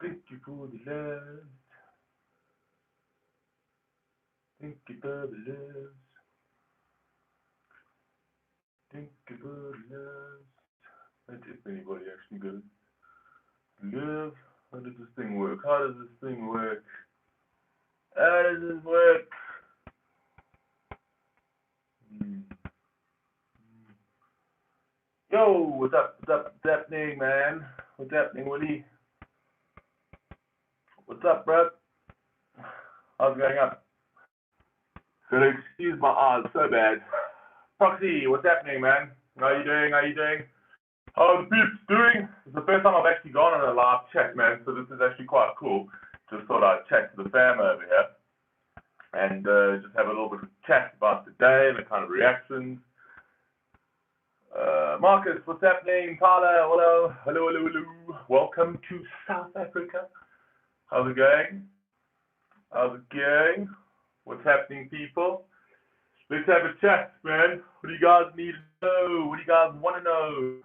Thank you for the love. Thank you for the love. Thank you for the love. Let's see if anybody actually goes. Love. How does this thing work? How does this thing work? How does this work? Yo, what's up? What's happening, man? What's happening, Woody? What's up, bro? How's it going up? Gotta excuse my eyes so bad. Proxy, what's happening, man? How you doing? How's the peeps doing? It's the first time I've actually gone on a live chat, man, so this is actually quite cool. Just thought I'd chat to the fam over here and just have a little bit of chat about the day and the kind of reactions. Marcus, what's happening? Tyler, hello. Welcome to South Africa. How's it going? What's happening, people? Let's have a chat, man. What do you guys need to know? What do you guys want to know?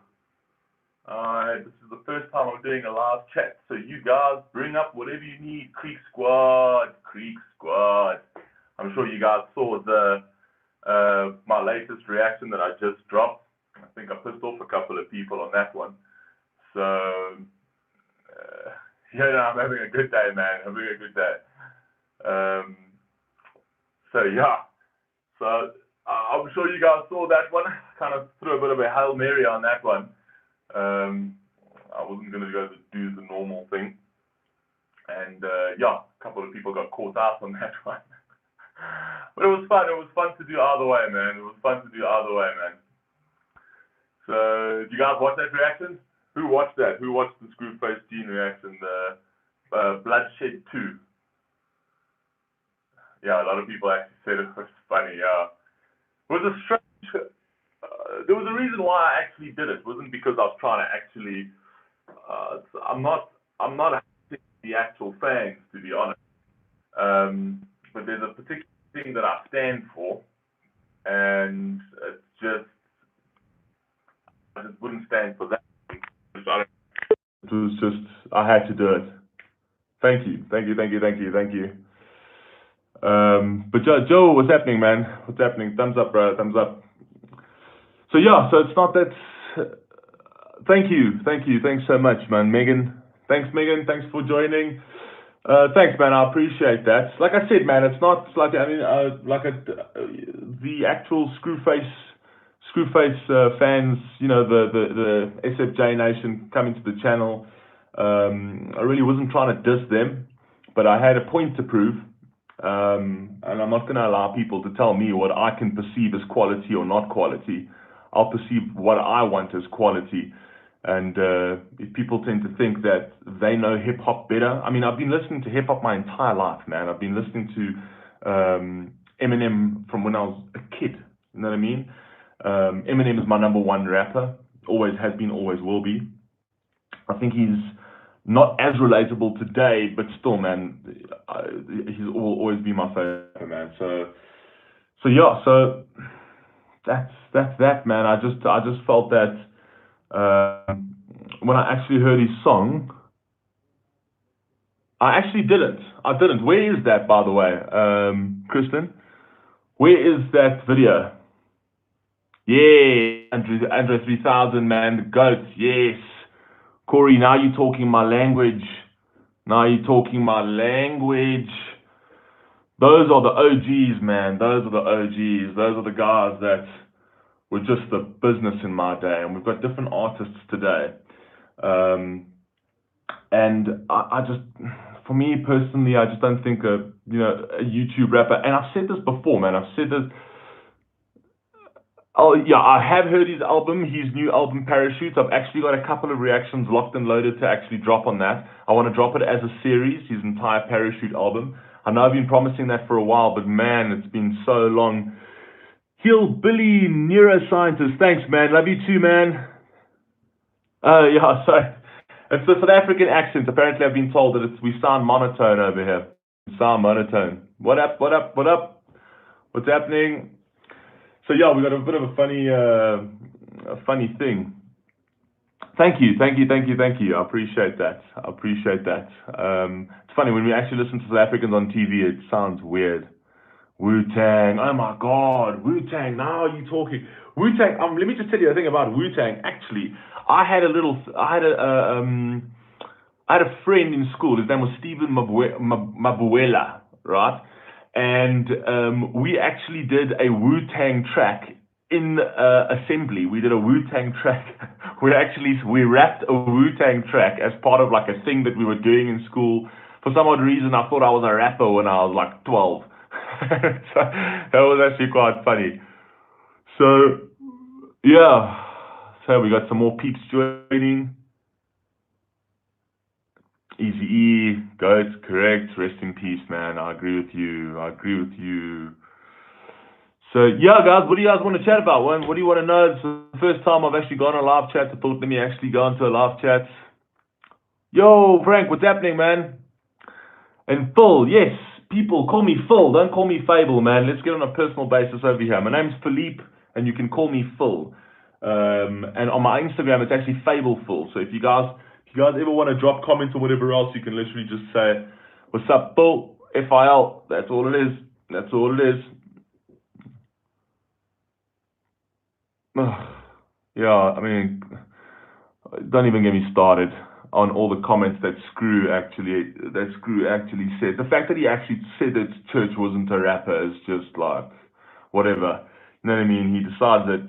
This is the first time I'm doing a live chat, so you guys bring up whatever you need. Creek Squad. I'm sure you guys saw my latest reaction that I just dropped. I think I pissed off a couple of people on that one. So, I'm having a good day, man. So I'm sure you guys saw that one. Kind of threw a bit of a Hail Mary on that one. I wasn't going to go to do the normal thing. And a couple of people got caught out on that one. But it was fun. It was fun to do either way, man. So, did you guys watch that reaction? Who watched that? Who watched the Screwface Gene reaction? The Bloodshed 2. Yeah, a lot of people actually said it was funny. Yeah, it was a strange. There was a reason why I actually did it. It wasn't because I was trying to actually. I'm not hating the actual fans, to be honest. But there's a particular thing that I stand for, and it's just I just wouldn't stand for that. It was just I had to do it. Thank you. But Joe, what's happening, man? What's happening? Thumbs up, bro. Thumbs up. So it's not that. Thank you. Thanks so much, man. Megan. Thanks for joining. Thanks, man. I appreciate that. Like I said, man, it's not like the actual Screwface fans. The SFJ Nation coming to the channel. I really wasn't trying to diss them, but I had a point to prove. And I'm not going to allow people to tell me what I can perceive as quality or not quality. I'll perceive what I want as quality. And if people tend to think that they know hip-hop better, I mean, I've been listening to hip-hop my entire life, man. I've been listening to Eminem from when I was a kid, you know what I mean? Eminem is my number one rapper, always has been, always will be. I think he's not as relatable today, but still, man, he will always be my favorite, man. So that's that, man. I just felt that when I actually heard his song, I didn't. Where is that, by the way, Kristen? Where is that video? Yeah, Andre 3000, man, the GOAT, yes. Corey, now you're talking my language. Those are the OGs, man. Those are the guys that were just the business in my day. And we've got different artists today. And I just, for me personally, I just don't think a YouTube rapper, and I've said this before, man. Oh yeah, I have heard his new album, Parachutes. I've actually got a couple of reactions locked and loaded to actually drop on that. I want to drop it as a series, his entire Parachute album. I know I've been promising that for a while, but man, it's been so long. Hillbilly Neuroscientist, thanks, man. Love you too, man. Yeah, sorry. It's the South African accent. Apparently, I've been told that we sound monotone over here. We sound monotone. What up? What's happening? So yeah, we got a bit of a funny thing. Thank you. I appreciate that. It's funny when we actually listen to South Africans on TV, it sounds weird. Wu-Tang, oh my God, Wu-Tang, now you're talking. Wu-Tang, let me just tell you a thing about Wu-Tang. Actually, I had a friend in school, his name was Stephen Mabuela, right? And we actually did a Wu-Tang track in assembly. We did a Wu-Tang track. We rapped a Wu-Tang track as part of like a thing that we were doing in school. For some odd reason, I thought I was a rapper when I was like 12. So that was actually quite funny. So yeah, so we got some more peeps joining. Easy E, Goat, correct. Rest in peace, man. I agree with you. So yeah, guys, what do you guys want to chat about? What do you want to know? It's the first time I've actually gone on a live chat. I thought, let me actually go into a live chat. Yo, Frank, what's happening, man? And Phil, yes, people call me Phil. Don't call me Fable, man. Let's get on a personal basis over here. My name's Philippe, and you can call me Phil. And on my Instagram, it's actually Fable Phil. So if you guys ever want to drop comments or whatever else, you can literally just say, "What's up, Phil? FIL." That's all it is. Yeah, I mean, don't even get me started on all the comments that Screw actually said. The fact that he actually said that Church wasn't a rapper is just like whatever. You know what I mean? He decides that,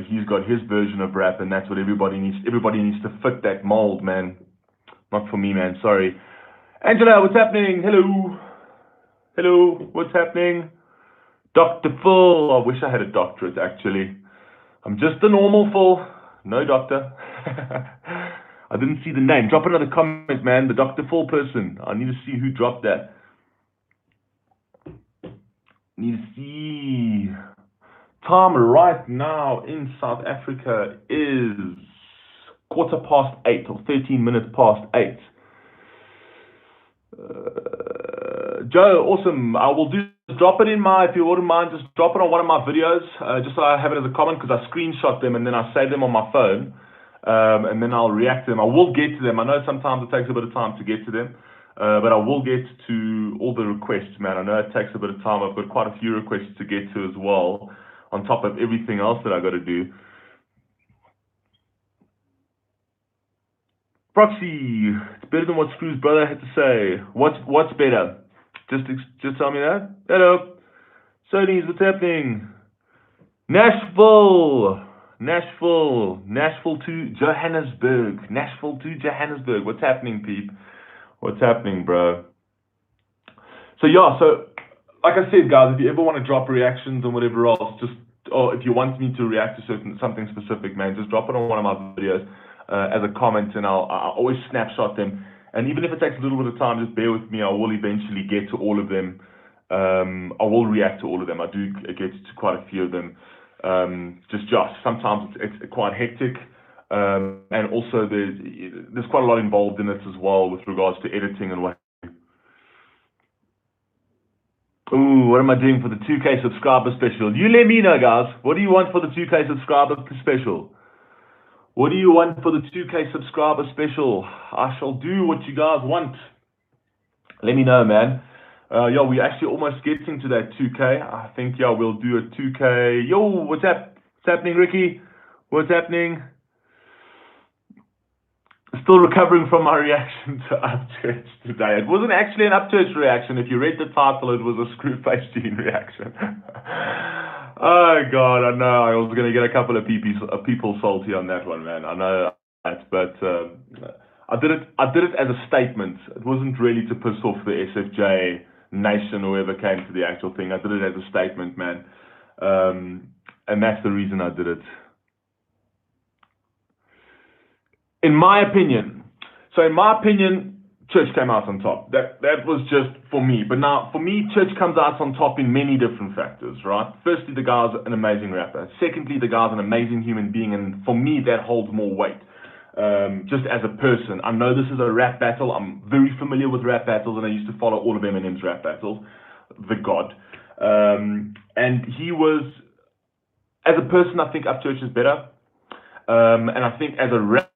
he's got his version of rap and that's what everybody needs. Everybody needs to fit that mold, man. Not for me, man. Sorry. Angela, what's happening? Hello, what's happening? Dr. Phil. I wish I had a doctorate, actually. I'm just a normal Phil. No doctor. I didn't see the name. Drop another comment, man. The Dr. Phil person. I need to see who dropped that. Need to see. Time right now in South Africa is 8:15 or 13 minutes past 8. Joe, awesome. I will drop it in if you wouldn't mind, just drop it on one of my videos, just so I have it as a comment, because I screenshot them and then I save them on my phone, and then I'll react to them. I will get to them. I know sometimes it takes a bit of time to get to them, but I will get to all the requests, man. I know it takes a bit of time. I've got quite a few requests to get to as well, on top of everything else that I got to do. Proxy, it's better than what Screw's brother had to say. What's better? Just tell me that. Hello, Sony's, what's happening? Nashville to Johannesburg. What's happening, peep? What's happening, bro? So yeah, like I said, guys, if you ever want to drop reactions or whatever else, or if you want me to react to something specific, man, just drop it on one of my videos as a comment, and I'll always snapshot them. And even if it takes a little bit of time, just bear with me. I will eventually get to all of them. I will react to all of them. I do get to quite a few of them. Just sometimes it's quite hectic, and also there's quite a lot involved in it as well with regards to editing and what. Ooh, what am I doing for the 2K subscriber special? You let me know, guys. What do you want for the 2K subscriber special? What do you want for the 2K subscriber special? I shall do what you guys want. Let me know, man. We're actually almost getting to that 2K. I think, we'll do a 2K. Yo, what's happening, Ricky? What's happening? Still recovering from my reaction to Upchurch today. It wasn't actually an Upchurch reaction. If you read the title, it was a Screwface Gene reaction. Oh God, I know. I was gonna get a couple of people salty on that one, man. I know that, but I did it as a statement. It wasn't really to piss off the SFJ nation or whoever came to the actual thing. I did it as a statement, man, and that's the reason I did it. In my opinion, Church came out on top. That was just for me. But now, for me, Church comes out on top in many different factors, right? Firstly, the guy's an amazing rapper. Secondly, the guy's an amazing human being, and for me, that holds more weight. Just as a person, I know this is a rap battle. I'm very familiar with rap battles, and I used to follow all of Eminem's rap battles. The God. And he was, as a person, I think Upchurch is better. And I think as a rapper,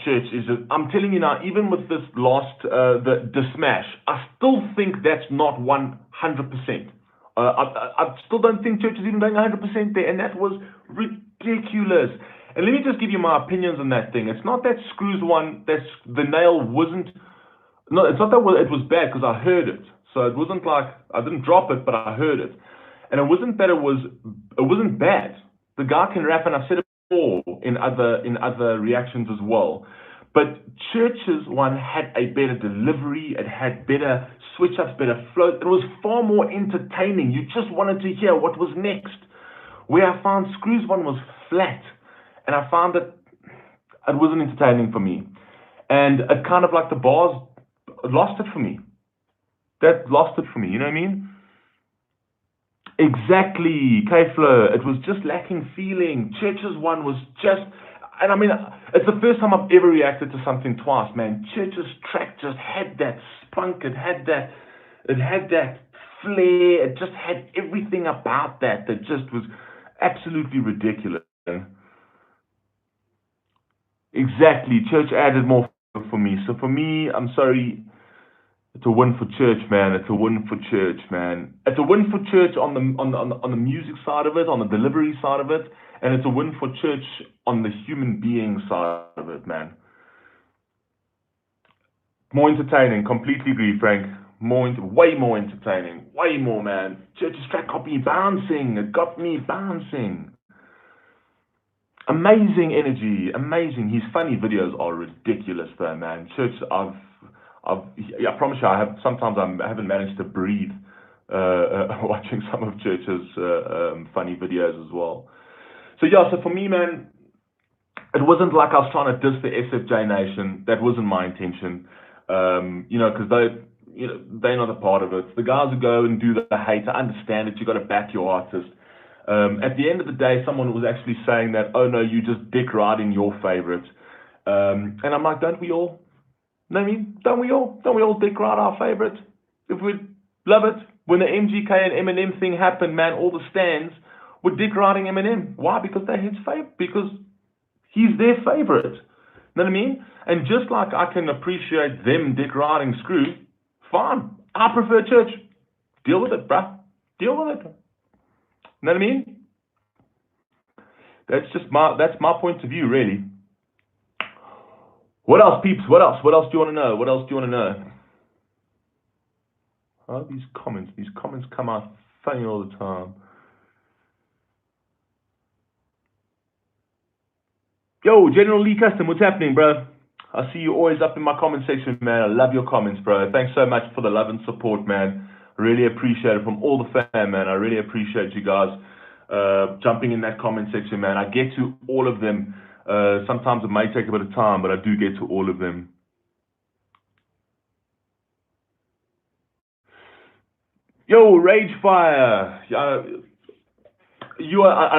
church is just, I'm telling you now, even with this last, the smash, I still think that's not 100%. I still don't think church is even doing 100% there, and that was ridiculous. And let me just give you my opinions on that thing. It's not that Screws one, the nail wasn't, no, it's not that it was bad, because I heard it. So it wasn't like, I didn't drop it, but I heard it. And it wasn't that it wasn't bad. The guy can rap, and I've said it before in other reactions as well. But Church's one had a better delivery, it had better switch-ups, better flow. It was far more entertaining. You just wanted to hear what was next. Where I found Screws one was flat, and I found that it wasn't entertaining for me. And it kind of like the bars lost it for me. That lost it for me, you know what I mean? Exactly, K-Flow. It was just lacking feeling. Church's one was just, and I mean, it's the first time I've ever reacted to something twice, man. Church's track just had that spunk, it had that flair, it just had everything about that just was absolutely ridiculous. Exactly, Church added more for me. So for me, I'm sorry, it's a win for Church, man. It's a win for Church, man. It's a win for Church on the music side of it, on the delivery side of it, and it's a win for Church on the human being side of it, man. More entertaining, completely agree, Frank. Way more entertaining, way more, man. Church's track got me bouncing. It got me bouncing. Amazing energy, amazing. His funny videos are ridiculous, though, man. Church, I promise you, sometimes I haven't managed to breathe watching some of Church's funny videos as well. So yeah, so for me, man, it wasn't like I was trying to diss the SFJ Nation. That wasn't my intention. Because they're not a part of it. The guys who go and do the hate, I understand it. You got to back your artist. At the end of the day, someone was actually saying that, oh no, you just dick riding your favorite. And I'm like, don't we all? Know what I mean? Don't we all dick ride our favorite? If we love it. When the MGK and Eminem thing happened, man, all the stands were dick riding Eminem. Why? Because they're his favorite. Because he's their favorite. Know what I mean? And just like I can appreciate them dick riding Screw, fine. I prefer Church. Deal with it, bruh. Deal with it. Know what I mean? That's my point of view, really. What else, peeps? What else do you want to know? Oh, these comments come out funny all the time. Yo, General Lee Custom, what's happening, bro? I see you always up in my comment section, man. I love your comments, bro. Thanks so much for the love and support, man. Really appreciate it from all the fam, man. I really appreciate you guys jumping in that comment section, man. I get to all of them. Sometimes it may take a bit of time, but I do get to all of them. Yo, Ragefire. I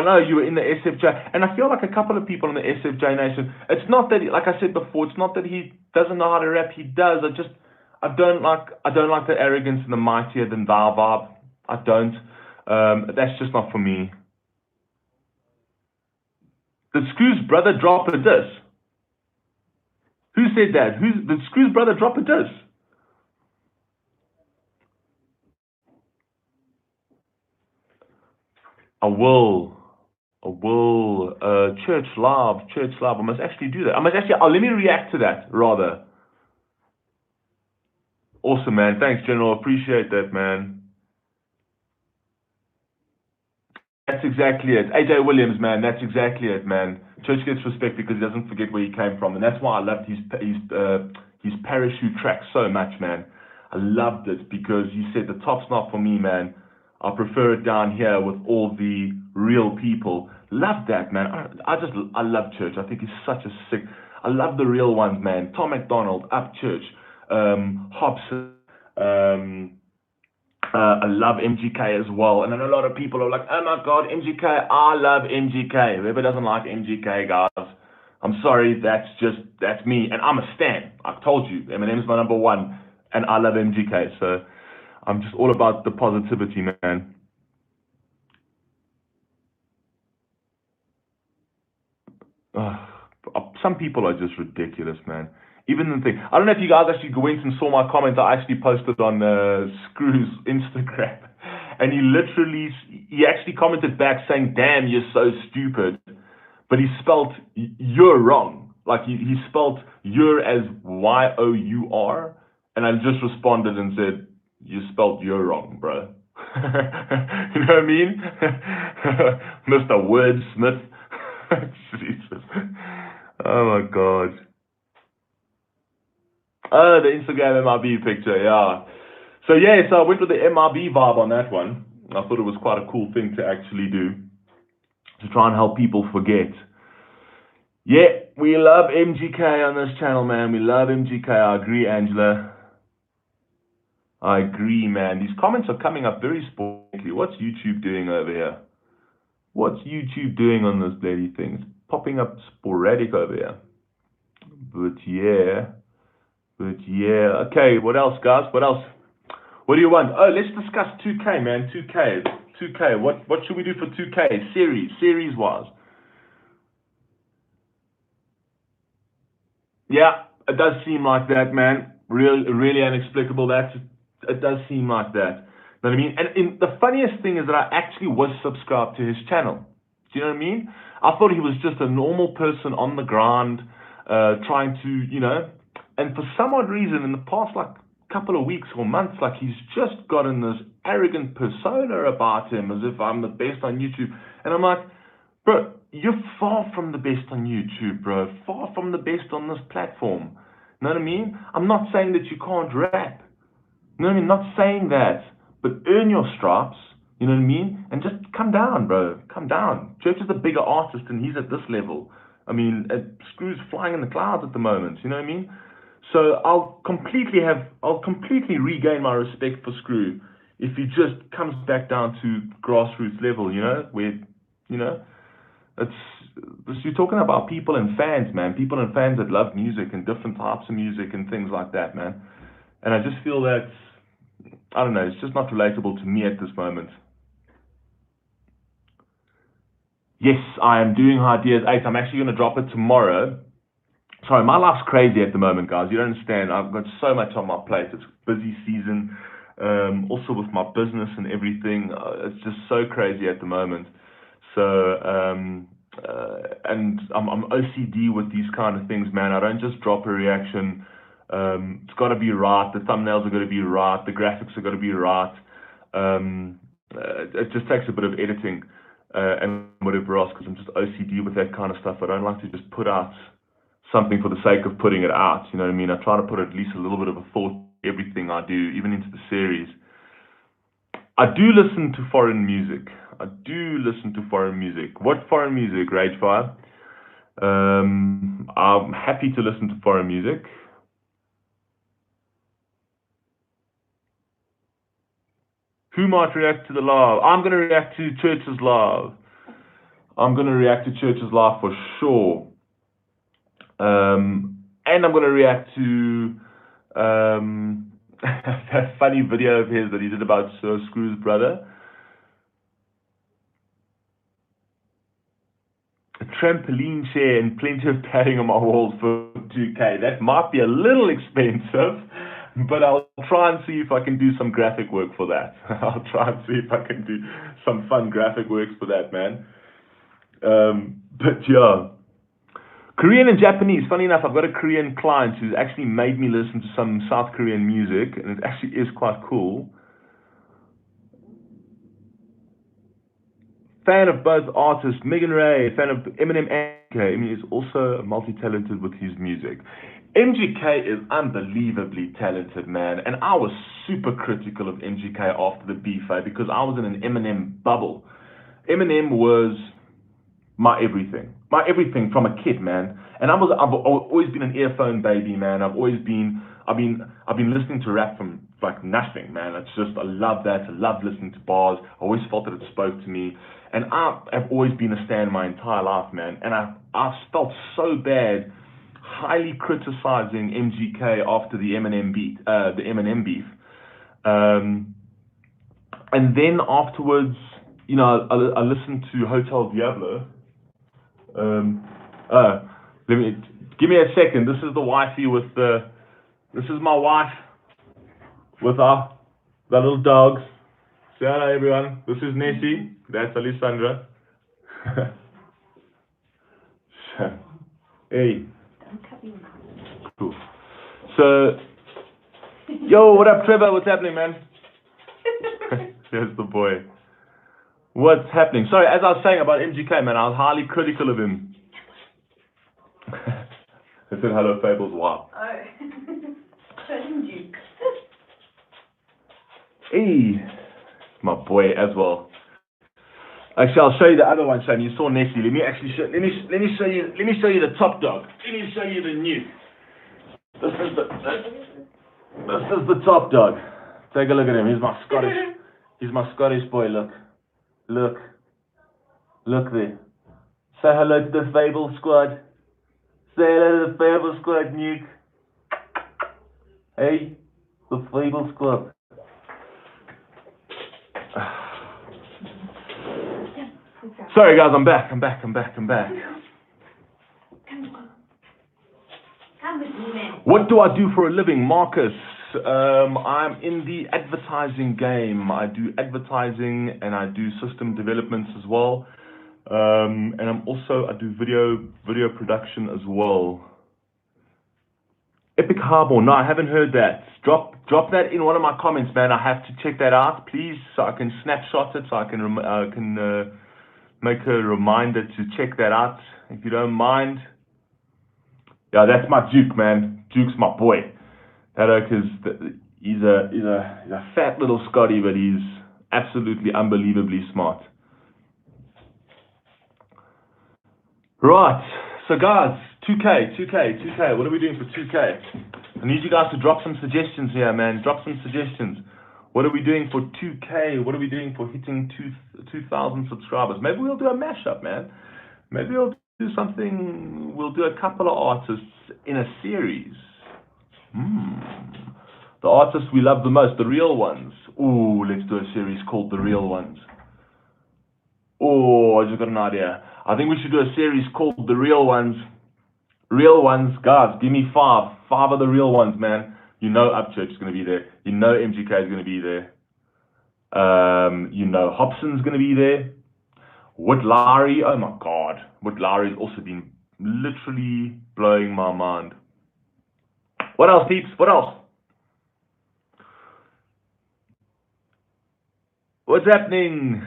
know you were in the SFJ, and I feel like a couple of people in the SFJ Nation. It's not that, like I said before, it's not that he doesn't know how to rap. He does. I don't like the arrogance and the mightier than thou vibe. I don't. That's just not for me. Did Screw's brother drop a diss? Who said that? Did Screw's brother drop a diss? I will. Church Live. I must actually do that. Let me react to that, rather. Awesome, man. Thanks, General. Appreciate that, man. That's exactly it. AJ Williams, man. That's exactly it, man. Church gets respect because he doesn't forget where he came from. And that's why I loved his parachute track so much, man. I loved it because he said the top's not for me, man. I prefer it down here with all the real people. Love that, man. I love Church. I think he's such a sick. I love the real ones, man. Tom McDonald, Up Church, Hobson. I love MGK as well. And I know a lot of people are like, oh my God, MGK. I love MGK. Whoever doesn't like MGK, guys, I'm sorry. That's me. And I'm a stan. I've told you. Eminem's my number one. And I love MGK. So I'm just all about the positivity, man. some people are just ridiculous, man. Even the thing, I don't know if you guys actually went and saw my comment I actually posted on Screw's Instagram, and he actually commented back saying, "Damn, you're so stupid," but he spelt "you're" wrong. Like he spelt "you're" as Y-O-U-R, and I just responded and said, "You spelt 'you're' wrong, bro." You know what I mean? Mr. Wordsmith. Jesus. Oh my God. Oh, the Instagram MRB picture, yeah. So yeah, so I went with the MRB vibe on that one. I thought it was quite a cool thing to actually do, to try and help people forget. Yeah, we love MGK on this channel, man. We love MGK. I agree, Angela. I agree, man. These comments are coming up very sporadically. What's YouTube doing over here? What's YouTube doing on this bloody thing? It's popping up sporadic over here. But yeah. Okay, what else, guys? What else? What do you want? Oh, let's discuss 2K, man. 2K. What should we do for 2K? Series-wise. Yeah, it does seem like that, man. Really inexplicable. It does seem like that. You know what I mean? And the funniest thing is that I actually was subscribed to his channel. Do you know what I mean? I thought he was just a normal person on the ground, trying to, and for some odd reason, in the past, like, couple of weeks or months, like, he's just gotten this arrogant persona about him, as if I'm the best on YouTube. And I'm like, bro, you're far from the best on YouTube, bro. Far from the best on this platform. You know what I mean? I'm not saying that you can't rap. You know what I mean? Not saying that. But earn your stripes. You know what I mean? And just come down, bro. Come down. Church is a bigger artist and he's at this level. I mean, Screw's flying in the clouds at the moment. You know what I mean? So I'll completely regain my respect for Screw if he just comes back down to grassroots level, where, you're talking about people and fans, man. People and fans that love music and different types of music and things like that, man. And I just feel that, I don't know, it's just not relatable to me at this moment. Yes, I am doing High Diaz 8. I'm actually going to drop it tomorrow. Sorry, my life's crazy at the moment, guys. You don't understand. I've got so much on my plate. It's busy season. Also with my business and everything. It's just so crazy at the moment. So, and I'm OCD with these kind of things, man. I don't just drop a reaction. It's got to be right. The thumbnails are going to be right. The graphics are going to be right. It just takes a bit of editing and whatever else, because I'm just OCD with that kind of stuff. I don't like to just put out something for the sake of putting it out. You know what I mean? I try to put at least a little bit of a thought everything I do, even into the series. I do listen to foreign music. What foreign music, Ragefire? I'm happy to listen to foreign music. Who might react to the live? I'm going to react to Church's live. For sure. And I'm going to react to that funny video of his that he did about Sir Screw's brother. A trampoline chair and plenty of padding on my walls for 2K. That might be a little expensive, but I'll try and see if I can do some graphic work for that. I'll try and see if I can do some fun graphic works for that, man. But yeah. Korean and Japanese. Funny enough, I've got a Korean client who's actually made me listen to some South Korean music, and it actually is quite cool. Fan of both artists, Megan Ray, fan of Eminem and MGK. I mean, he's also multi-talented with his music. MGK is unbelievably talented, man, and I was super critical of MGK after the beef, because I was in an Eminem bubble. Eminem was my everything from a kid, man. And I've always been an earphone baby, man. I've been listening to rap from like nothing, man. It's just, I love that. I love listening to bars. I always felt that it spoke to me. And I have always been a stan my entire life, man. And I felt so bad highly criticizing MGK after the Eminem beef. And then afterwards, I listened to Hotel Diablo. Give me a second. This is the wifey with the. This is my wife with the little dogs. Say hello, everyone. This is Nessie. That's Alessandra. Hey. Cool. So, yo, what up, Trevor? What's happening, man? There's the boy. What's happening? Sorry, as I was saying about MGK, man, I was highly critical of him. I said hello, Fables. Wow. Hey, my boy as well. Actually, I'll show you the other one, Shane. You saw Nessie. Let me show you the top dog. Let me show you the new. This is the top dog. Take a look at him. He's my Scottish boy. Look there. Say hello to the Fable squad. Say hello to the Fable squad, Nuke. Hey, the Fable squad. Sorry guys, I'm back. What do I do for a living, Marcus? I'm in the advertising game. I do advertising and I do system developments as well. And I do video production as well. Epic Harbor. No, I haven't heard that. Drop that in one of my comments, man. I have to check that out, please, so I can snapshot it, so I can make a reminder to check that out, if you don't mind. Yeah, that's my Duke, man. Duke's my boy. He's a fat little Scotty, but he's absolutely unbelievably smart. Right, so guys, 2K. What are we doing for 2K? I need you guys to drop some suggestions here, man. Drop some suggestions. What are we doing for 2K? What are we doing for hitting 2,000 subscribers? Maybe we'll do a mashup, man. Maybe we'll do something. We'll do a couple of artists in a series. The artists we love the most, the real ones. Ooh, let's do a series called The Real Ones. Oh, I just got an idea. I think we should do a series called The Real Ones. Real ones, guys, give me 5. 5 of the real ones, man. You know Upchurch is going to be there. You know MGK is going to be there. You know Hobson's going to be there. Whit Lowry, oh my God. Whit Lowry has also been literally blowing my mind. What else, peeps? What else? What's happening?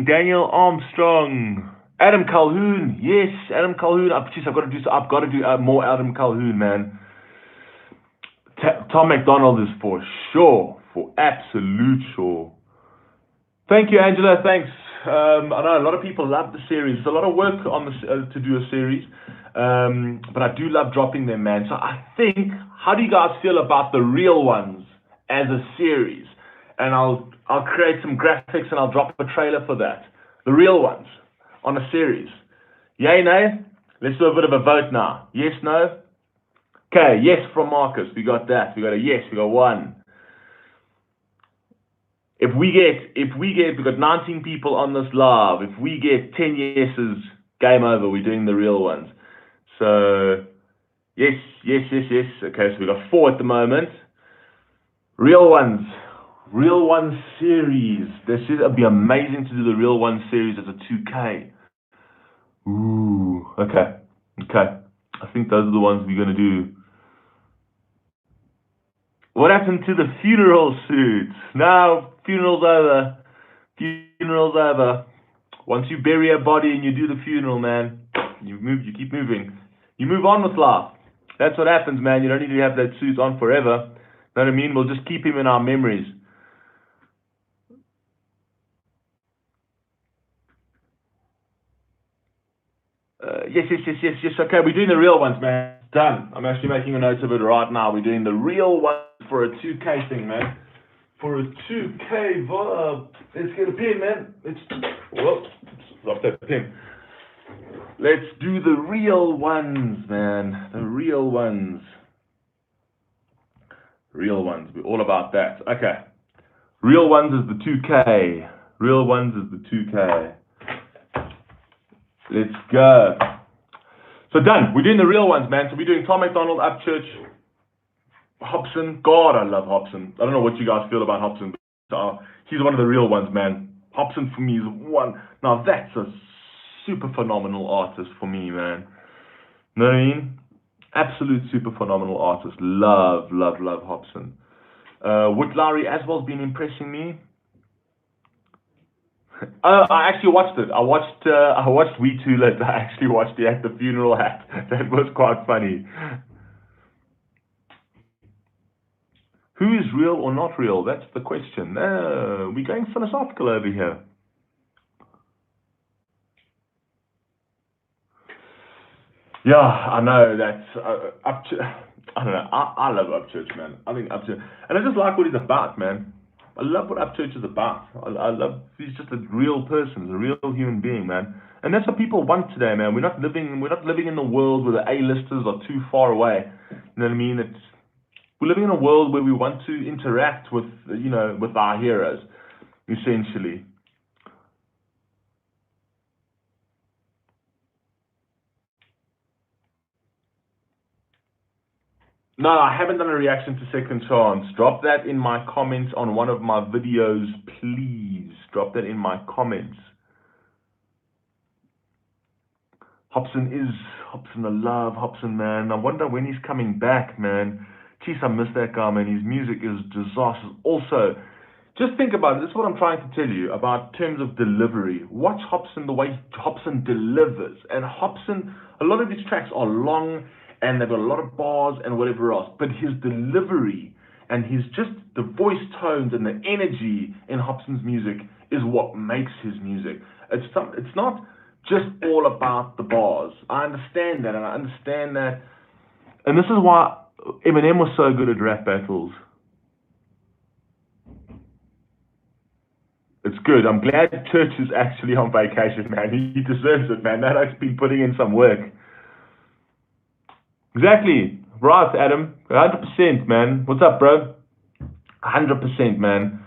Daniel Armstrong. Adam Calhoun. Yes, Adam Calhoun. I've got to do more Adam Calhoun, man. Tom McDonald is for sure. For absolute sure. Thank you, Angela. Thanks. I know a lot of people love the series. There's a lot of work on this to do a series. But I do love dropping them, man. So I think, how do you guys feel about The Real Ones as a series? And I'll create some graphics and I'll drop a trailer for that. The Real Ones on a series. Yay, nay? Let's do a bit of a vote now. Yes, no? Okay, yes from Marcus. We got that. We got a yes. We got 1. If we got 19 people on this live. If we get 10 yeses, game over. We're doing The Real Ones. So, yes. Okay, so we got 4 at the moment. Real Ones series. It'd be amazing to do the Real Ones series as a 2K. Ooh, okay. I think those are the ones we're going to do. What happened to the funeral suits? Now, funeral's over. Once you bury a body and you do the funeral, man, you keep moving. You move on with life. That's what happens, man. You don't need to have that suit on forever. Know what I mean? We'll just keep him in our memories. Yes. Okay, we're doing The Real Ones, man. Done. I'm actually making a note of it right now. We're doing The Real Ones for a 2K thing, man. For a 2K vibe. Let's get a pin, man. Drop that pin. Let's do The Real Ones, man. The Real Ones. We're all about that. Okay. Real Ones is the 2K. Let's go. So done. We're doing the real ones, man. So we're doing Tom McDonald, Upchurch, Hobson. God, I love Hobson. I don't know what you guys feel about Hobson, but he's one of the real ones, man. Hobson for me is one. Now that's a super phenomenal artist for me, man. Know what I mean? Absolute super phenomenal artist. Love, love, love Hobson. Wood Larry Aswell's been impressing me. I actually watched it. I watched We Too Lit. I actually watched it at the funeral hat. That was quite funny. Who is real or not real? That's the question. We're going philosophical over here. Yeah, I know that's I don't know. I love Upchurch, man. I think Upchurch, and I just like what he's about, man. I love what Upchurch is about. I love he's just a real person, a real human being, man. And that's what people want today, man. We're not living in the world where the A-listers are too far away. You know what I mean? We're living in a world where we want to interact with with our heroes, essentially. No, I haven't done a reaction to Second Chance. Drop that in my comments on one of my videos, please. Drop that in my comments. Hobson, I love Hobson, man. I wonder when he's coming back, man. Jeez, I miss that guy, man. His music is disastrous. Also, just think about it. This is what I'm trying to tell you about terms of delivery. Watch Hobson, the way Hobson delivers. And Hobson, a lot of his tracks are long and they've got a lot of bars and whatever else. But his delivery and his just the voice tones and the energy in Hobson's music is what makes his music. It's not just all about the bars. I understand that, and I understand that. And this is why Eminem was so good at rap battles. It's good. I'm glad Church is actually on vacation, man. He deserves it, man. That has been putting in some work. Exactly. Right, Adam. 100%, man. What's up, bro? 100%, man.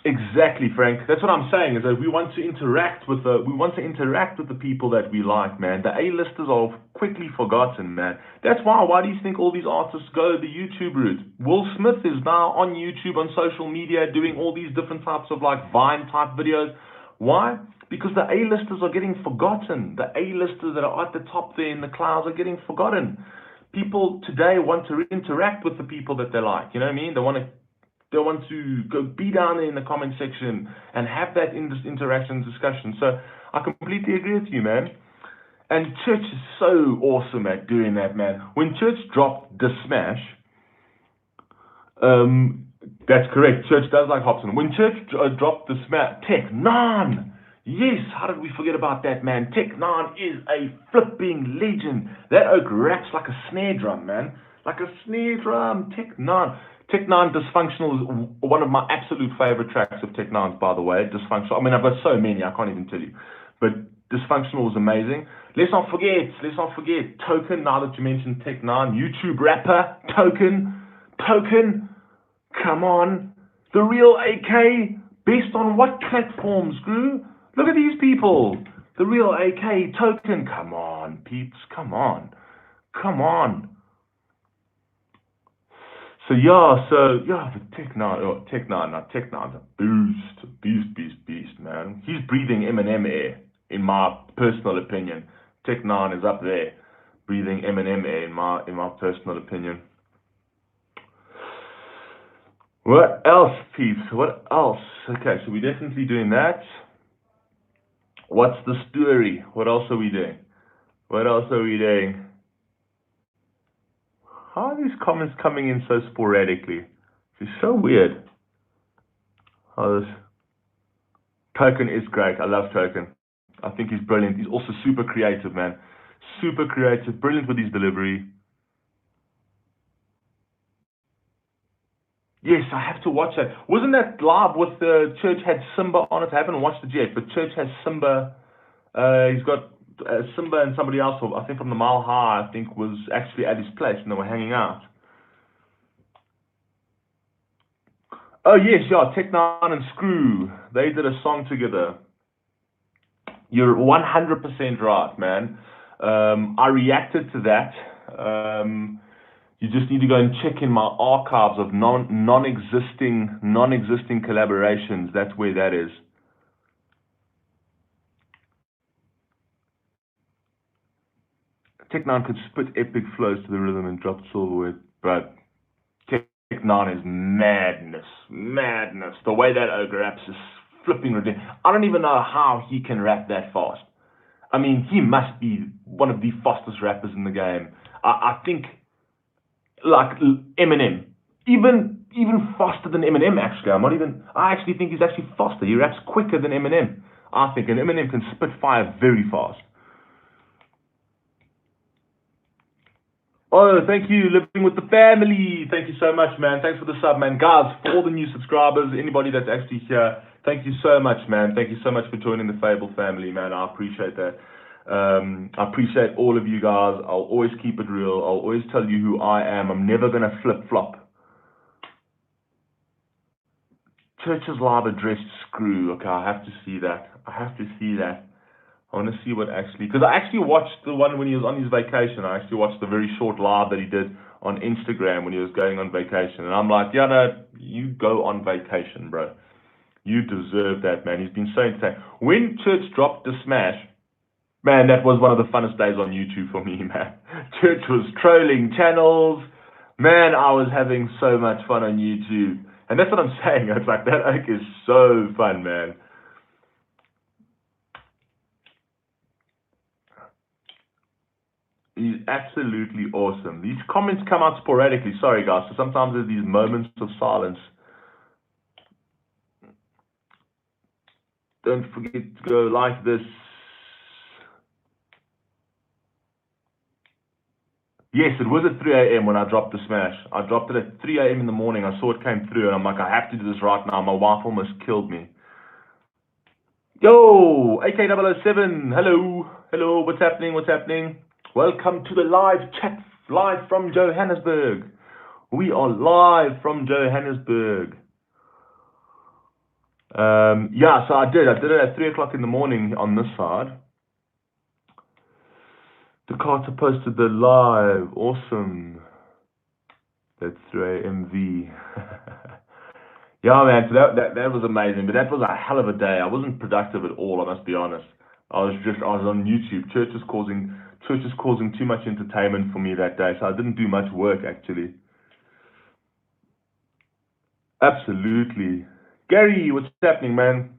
Exactly, Frank. That's what I'm saying. Is that we want to interact with the people that we like, man. The A-listers are quickly forgotten, man. That's why. Why do you think all these artists go the YouTube route? Will Smith is now on YouTube, on social media, doing all these different types of like Vine type videos. Why? Because the A-listers are getting forgotten. The A-listers that are at the top there in the clouds are getting forgotten. People today want to interact with the people that they like. You know what I mean? They want to go be down there in the comment section and have that interaction discussion. So I completely agree with you, man. And Church is so awesome at doing that, man. When Church dropped the Smash, that's correct. Church does like Hobson. When Church dropped the Smash, Tech-N9ne. Yes, how did we forget about that, man? Tech-N9ne is a flipping legend. That oak raps like a snare drum, man. Like a snare drum. Tech-N9ne. Tech-N9ne Dysfunctional is one of my absolute favorite tracks of Tech-N9ne's, by the way. Dysfunctional. I mean, I've got so many, I can't even tell you. But Dysfunctional was amazing. Let's not forget Token, now that you mentioned Tech-N9ne, YouTube rapper, Token, come on. The Real AK, based on what platforms, Gru? Look at these people. The Real AK, Token, come on, peeps, come on. So the Tech-N9ne's a beast, man. He's breathing Eminem air, in my personal opinion. Tech-N9ne is up there, breathing Eminem air, in my personal opinion. What else, peeps? What else? Okay, so we're definitely doing that. What's the story? What else are we doing? How are these comments coming in so sporadically? It's so weird. Oh, this Token is great. I love Token. I think he's brilliant. He's also super creative, man. Super creative, brilliant with his delivery. Yes, I have to watch that. Wasn't that live with the Church had Simba on it? I haven't watched it yet, but Church has Simba. He's got Simba and somebody else, I think from the Mile High, I think was actually at his place and they were hanging out. Oh yes, yeah, Tech-N9ne and Screw. They did a song together. You're 100% right, man. I reacted to that. You just need to go and check in my archives of non-existing collaborations. That's where that is. Tech9 could spit epic flows to the rhythm and drop silverware, but Tech9 is madness. Madness. The way that ogre raps is flipping ridiculous. I don't even know how he can rap that fast. I mean, he must be one of the fastest rappers in the game. I think, like Eminem, even faster than Eminem. Actually, I actually think he's actually faster. He raps quicker than Eminem. I think, and Eminem can spit fire very fast. Oh, thank you, Living with the Family. Thank you so much, man. Thanks for the sub, man. Guys, for all the new subscribers, anybody that's actually here, thank you so much, man. Thank you so much for joining the Fable family, man. I appreciate that. I appreciate all of you guys. I'll always keep it real. I'll always tell you who I am. I'm never going to flip-flop. Church's live address, screw. Okay, I have to see that. I have to see that. I want to see what actually, because I actually watched the one when he was on his vacation. I actually watched the very short live that he did on Instagram when he was going on vacation. And I'm like, yeah, no, you go on vacation, bro. You deserve that, man. He's been so insane. When Church dropped the smash, man, that was one of the funnest days on YouTube for me, man. Church was trolling channels. Man, I was having so much fun on YouTube. And that's what I'm saying. It's like, that oak is so fun, man. He's absolutely awesome. These comments come out sporadically. Sorry, guys. So sometimes there's these moments of silence. Don't forget to go like this. Yes, it was at 3 a.m. when I dropped the smash. I dropped it at 3 a.m. in the morning. I saw it came through, and I'm like, I have to do this right now. My wife almost killed me. Yo, AK007. Hello. Hello. What's happening? What's happening? Welcome to the live chat, live from Johannesburg. We are live from Johannesburg. Yeah, so I did it at 3 o'clock in the morning on this side. The Carter posted the live. Awesome. That's 3 MV. Yeah, man, so that was amazing, but that was a hell of a day. I wasn't productive at all, I must be honest. I was on YouTube. Church is causing too much entertainment for me that day, so I didn't do much work, actually. Absolutely. Gary, what's happening, man?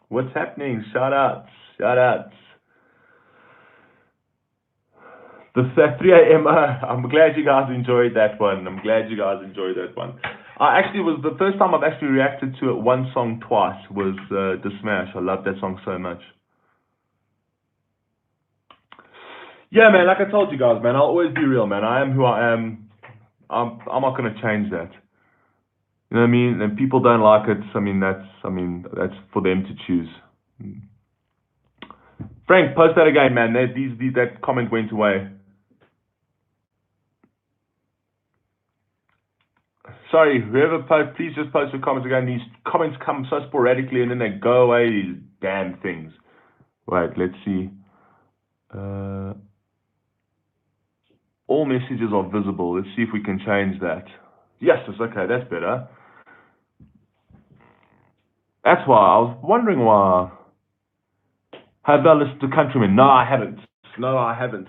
What's happening? Shout outs. The 3 a.m. I'm glad you guys enjoyed that one. I actually was the first time I've actually reacted to it one song twice was The Smash. I love that song so much. Yeah, man, like I told you guys, man, I'll always be real, man. I am who I am. I'm not gonna change that. You know what I mean? And people don't like it. That's for them to choose. Frank, post that again, man. That comment went away. Sorry, whoever posts, please just post your comments again. These comments come so sporadically and then they go away, these damn things. Wait, let's see. All messages are visible. Let's see if we can change that. Yes, it's okay. That's better. That's why. I was wondering why. Have I listened to Countrymen? No, I haven't.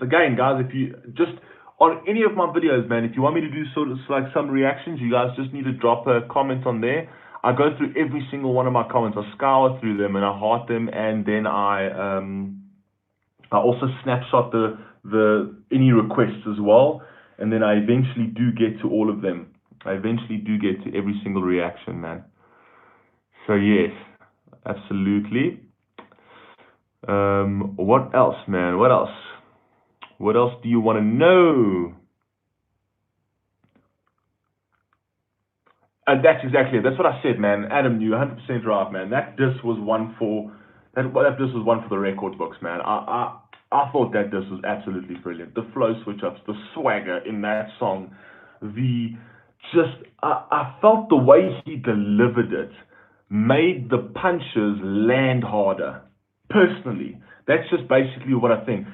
Again, guys, if you just on any of my videos, man, if you want me to do sort of like some reactions, you guys just need to drop a comment on there. I go through every single one of my comments. I scour through them and I heart them, and then I also snapshot the any requests as well, and then I eventually do get to all of them. I eventually do get to every single reaction, man. So yes, absolutely. What else, man? What else? What else do you want to know? That's exactly it. That's what I said, man. Adam, you 100% right, man. That disc was one for the record books, man. I thought that disc was absolutely brilliant. The flow switch ups, the swagger in that song, I felt the way he delivered it made the punches land harder. Personally, That's just basically what I think.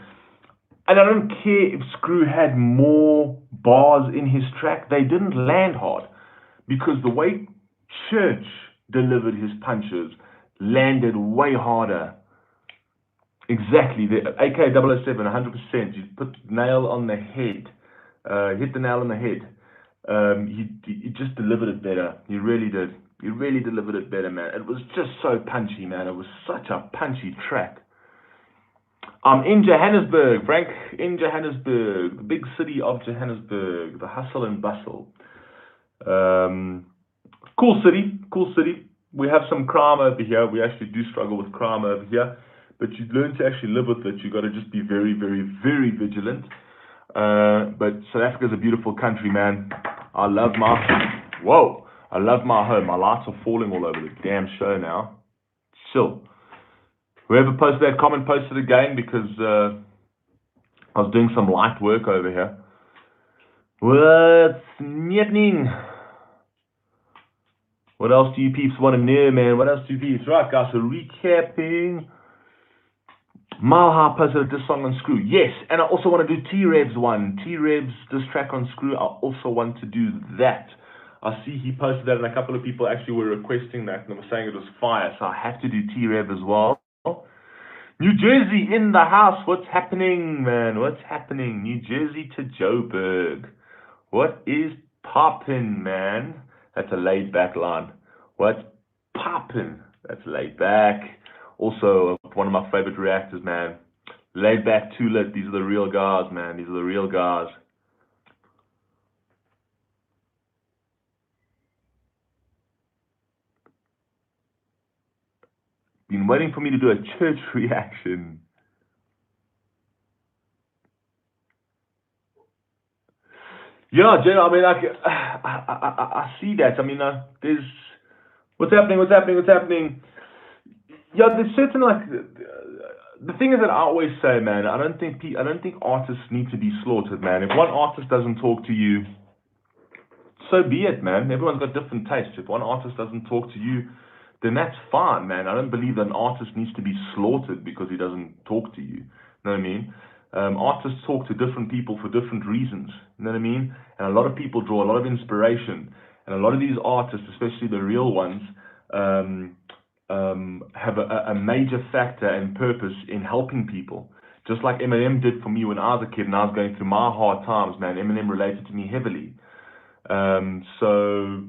And I don't care if Screw had more bars in his track, they didn't land hard. Because the way Church delivered his punches landed way harder. Exactly. The AK-007, 100%. You put the nail on the head. Hit the nail on the head. He just delivered it better. He really did. He really delivered it better, man. It was just so punchy, man. It was such a punchy track. I'm in Johannesburg, Frank, in Johannesburg, the big city of Johannesburg, the hustle and bustle. Cool city, cool city. We have some crime over here. We actually do struggle with crime over here, but you learn to actually live with it. You got to just be very, very, very vigilant. But South Africa's a beautiful country, man. I love my home. My lights are falling all over the damn show now. Chill. Whoever posted that comment posted again because I was doing some light work over here. What's happening? What else do you peeps want to know, man? What else do you peeps? Right, guys, so recapping. Mile High posted this song on Screw. Yes, and I also want to do T-Reb's one. T-Reb's this track on Screw. I also want to do that. I see he posted that, and a couple of people actually were requesting that, and they were saying it was fire, so I have to do T-Reb as well. New Jersey in the house. What's happening, man? What's happening? New Jersey to Joburg. What is poppin', man? That's a laid back line. What's poppin'? That's laid back. Also, one of my favorite reactors, man. Laid back, too lit. These are the real guys, man. These are the real guys. Been waiting for me to do a church reaction. Yeah, Jen, I mean, I see that. I mean, there's what's happening. Yeah, there's certain like the thing is that I always say, man, I don't think artists need to be slaughtered, man. If one artist doesn't talk to you, so be it, man. Everyone's got different tastes. If one artist doesn't talk to you, then that's fine, man. I don't believe that an artist needs to be slaughtered because he doesn't talk to you. You know what I mean? Artists talk to different people for different reasons. You know what I mean? And a lot of people draw a lot of inspiration. And a lot of these artists, especially the real ones, have a major factor and purpose in helping people. Just like Eminem did for me when I was a kid and I was going through my hard times, man. Eminem related to me heavily. So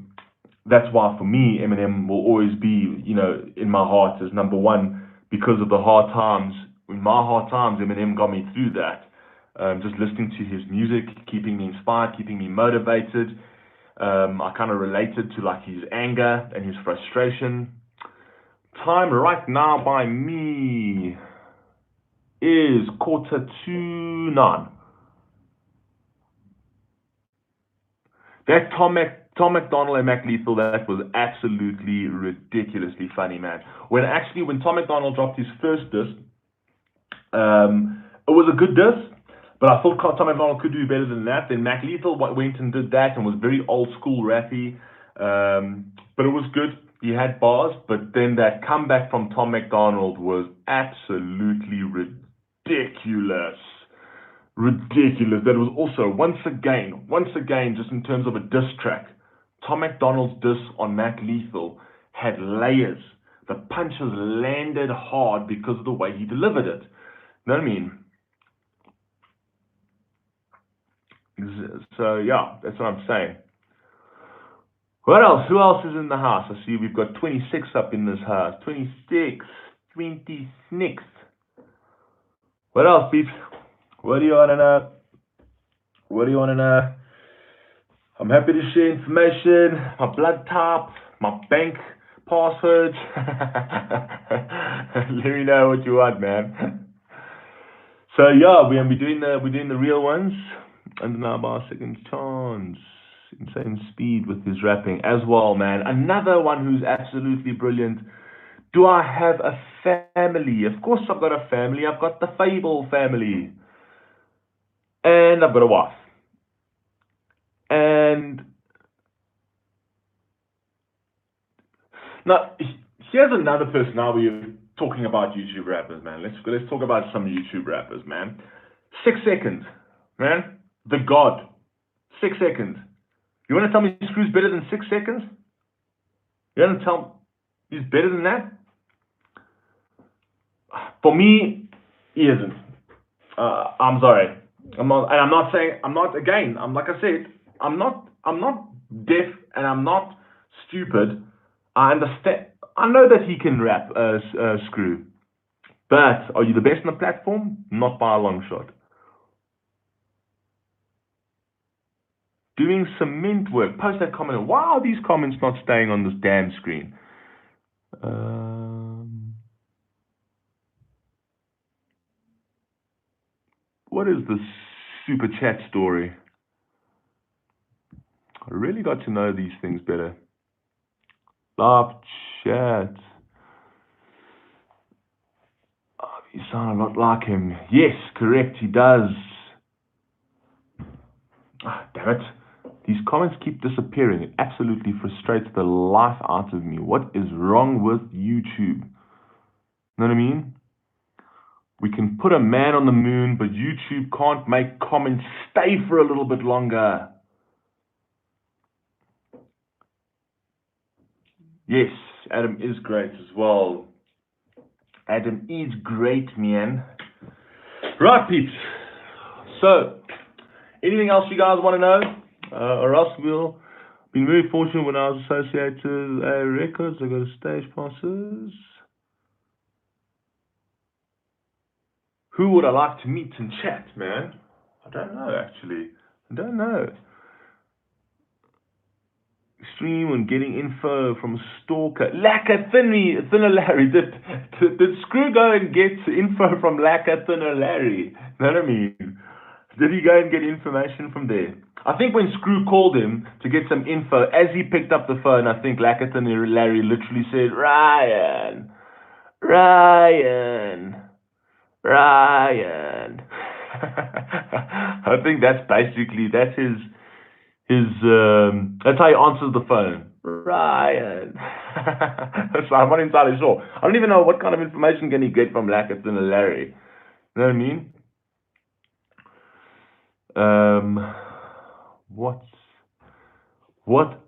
that's why for me, Eminem will always be, you know, in my heart as number one because of the hard times. In my hard times, Eminem got me through that. Just listening to his music, keeping me inspired, keeping me motivated. I kind of related to like his anger and his frustration. Time right now by me is 9:45. That Tom McDonald and Mac Lethal, that was absolutely ridiculously funny, man. When Tom McDonald dropped his first diss, it was a good diss, but I thought Tom McDonald could do better than that. Then Mac Lethal went and did that and was very old school rappy, but it was good. He had bars, but then that comeback from Tom McDonald was absolutely ridiculous. Ridiculous. That was also, once again, just in terms of a diss track, Tom McDonald's diss on Mac Lethal had layers. The punches landed hard because of the way he delivered it. You know what I mean? So, yeah, that's what I'm saying. What else? Who else is in the house? I see we've got 26 up in this house. 26. What else, peeps? What do you want to know? I'm happy to share information, my blood type, my bank passwords. Let me know what you want, man. So yeah, we're doing the real ones. And now by second chance. Insane speed with his rapping as well, man. Another one who's absolutely brilliant. Do I have a family? Of course I've got a family. I've got the Fable family. And I've got a wife. And now, here's another personality we've talking about YouTube rappers, man. Let's talk about some YouTube rappers, man. 6 seconds, man. The God. 6 seconds. You want to tell me Screw's better than 6 seconds? You want to tell me he's better than that? For me, he isn't. I'm sorry. I'm not saying. Like I said, I'm not deaf and I'm not stupid. I understand. I know that he can rap, Screw. But are you the best on the platform? Not by a long shot. Doing cement work. Post that comment. Why are these comments not staying on this damn screen? What is this super chat story? I really got to know these things better. Live chat. Oh, you sound a lot like him. Yes, correct, he does. Ah, damn it. These comments keep disappearing. It absolutely frustrates the life out of me. What is wrong with YouTube? Know what I mean? We can put a man on the moon, but YouTube can't make comments stay for a little bit longer. Yes, Adam is great as well. Adam is great, man. Right, peeps. So, anything else you guys want to know? Or else we'll been very fortunate when I was associated with Records. I got a stage passes. Who would I like to meet and chat, man? I don't know, actually. I don't know. Stream on getting info from a stalker. Lacquer Thinner Larry. Did Screw go and get info from Lacquer Thinner Larry? Know what I mean? Did he go and get information from there? I think when Screw called him to get some info, as he picked up the phone, I think Lacquer Thinner Larry literally said, Ryan. I think that's that's how he answers the phone. Ryan. So I'm not entirely sure. I don't even know what kind of information can he get from Lacquer Thinner Larry. You know what I mean? What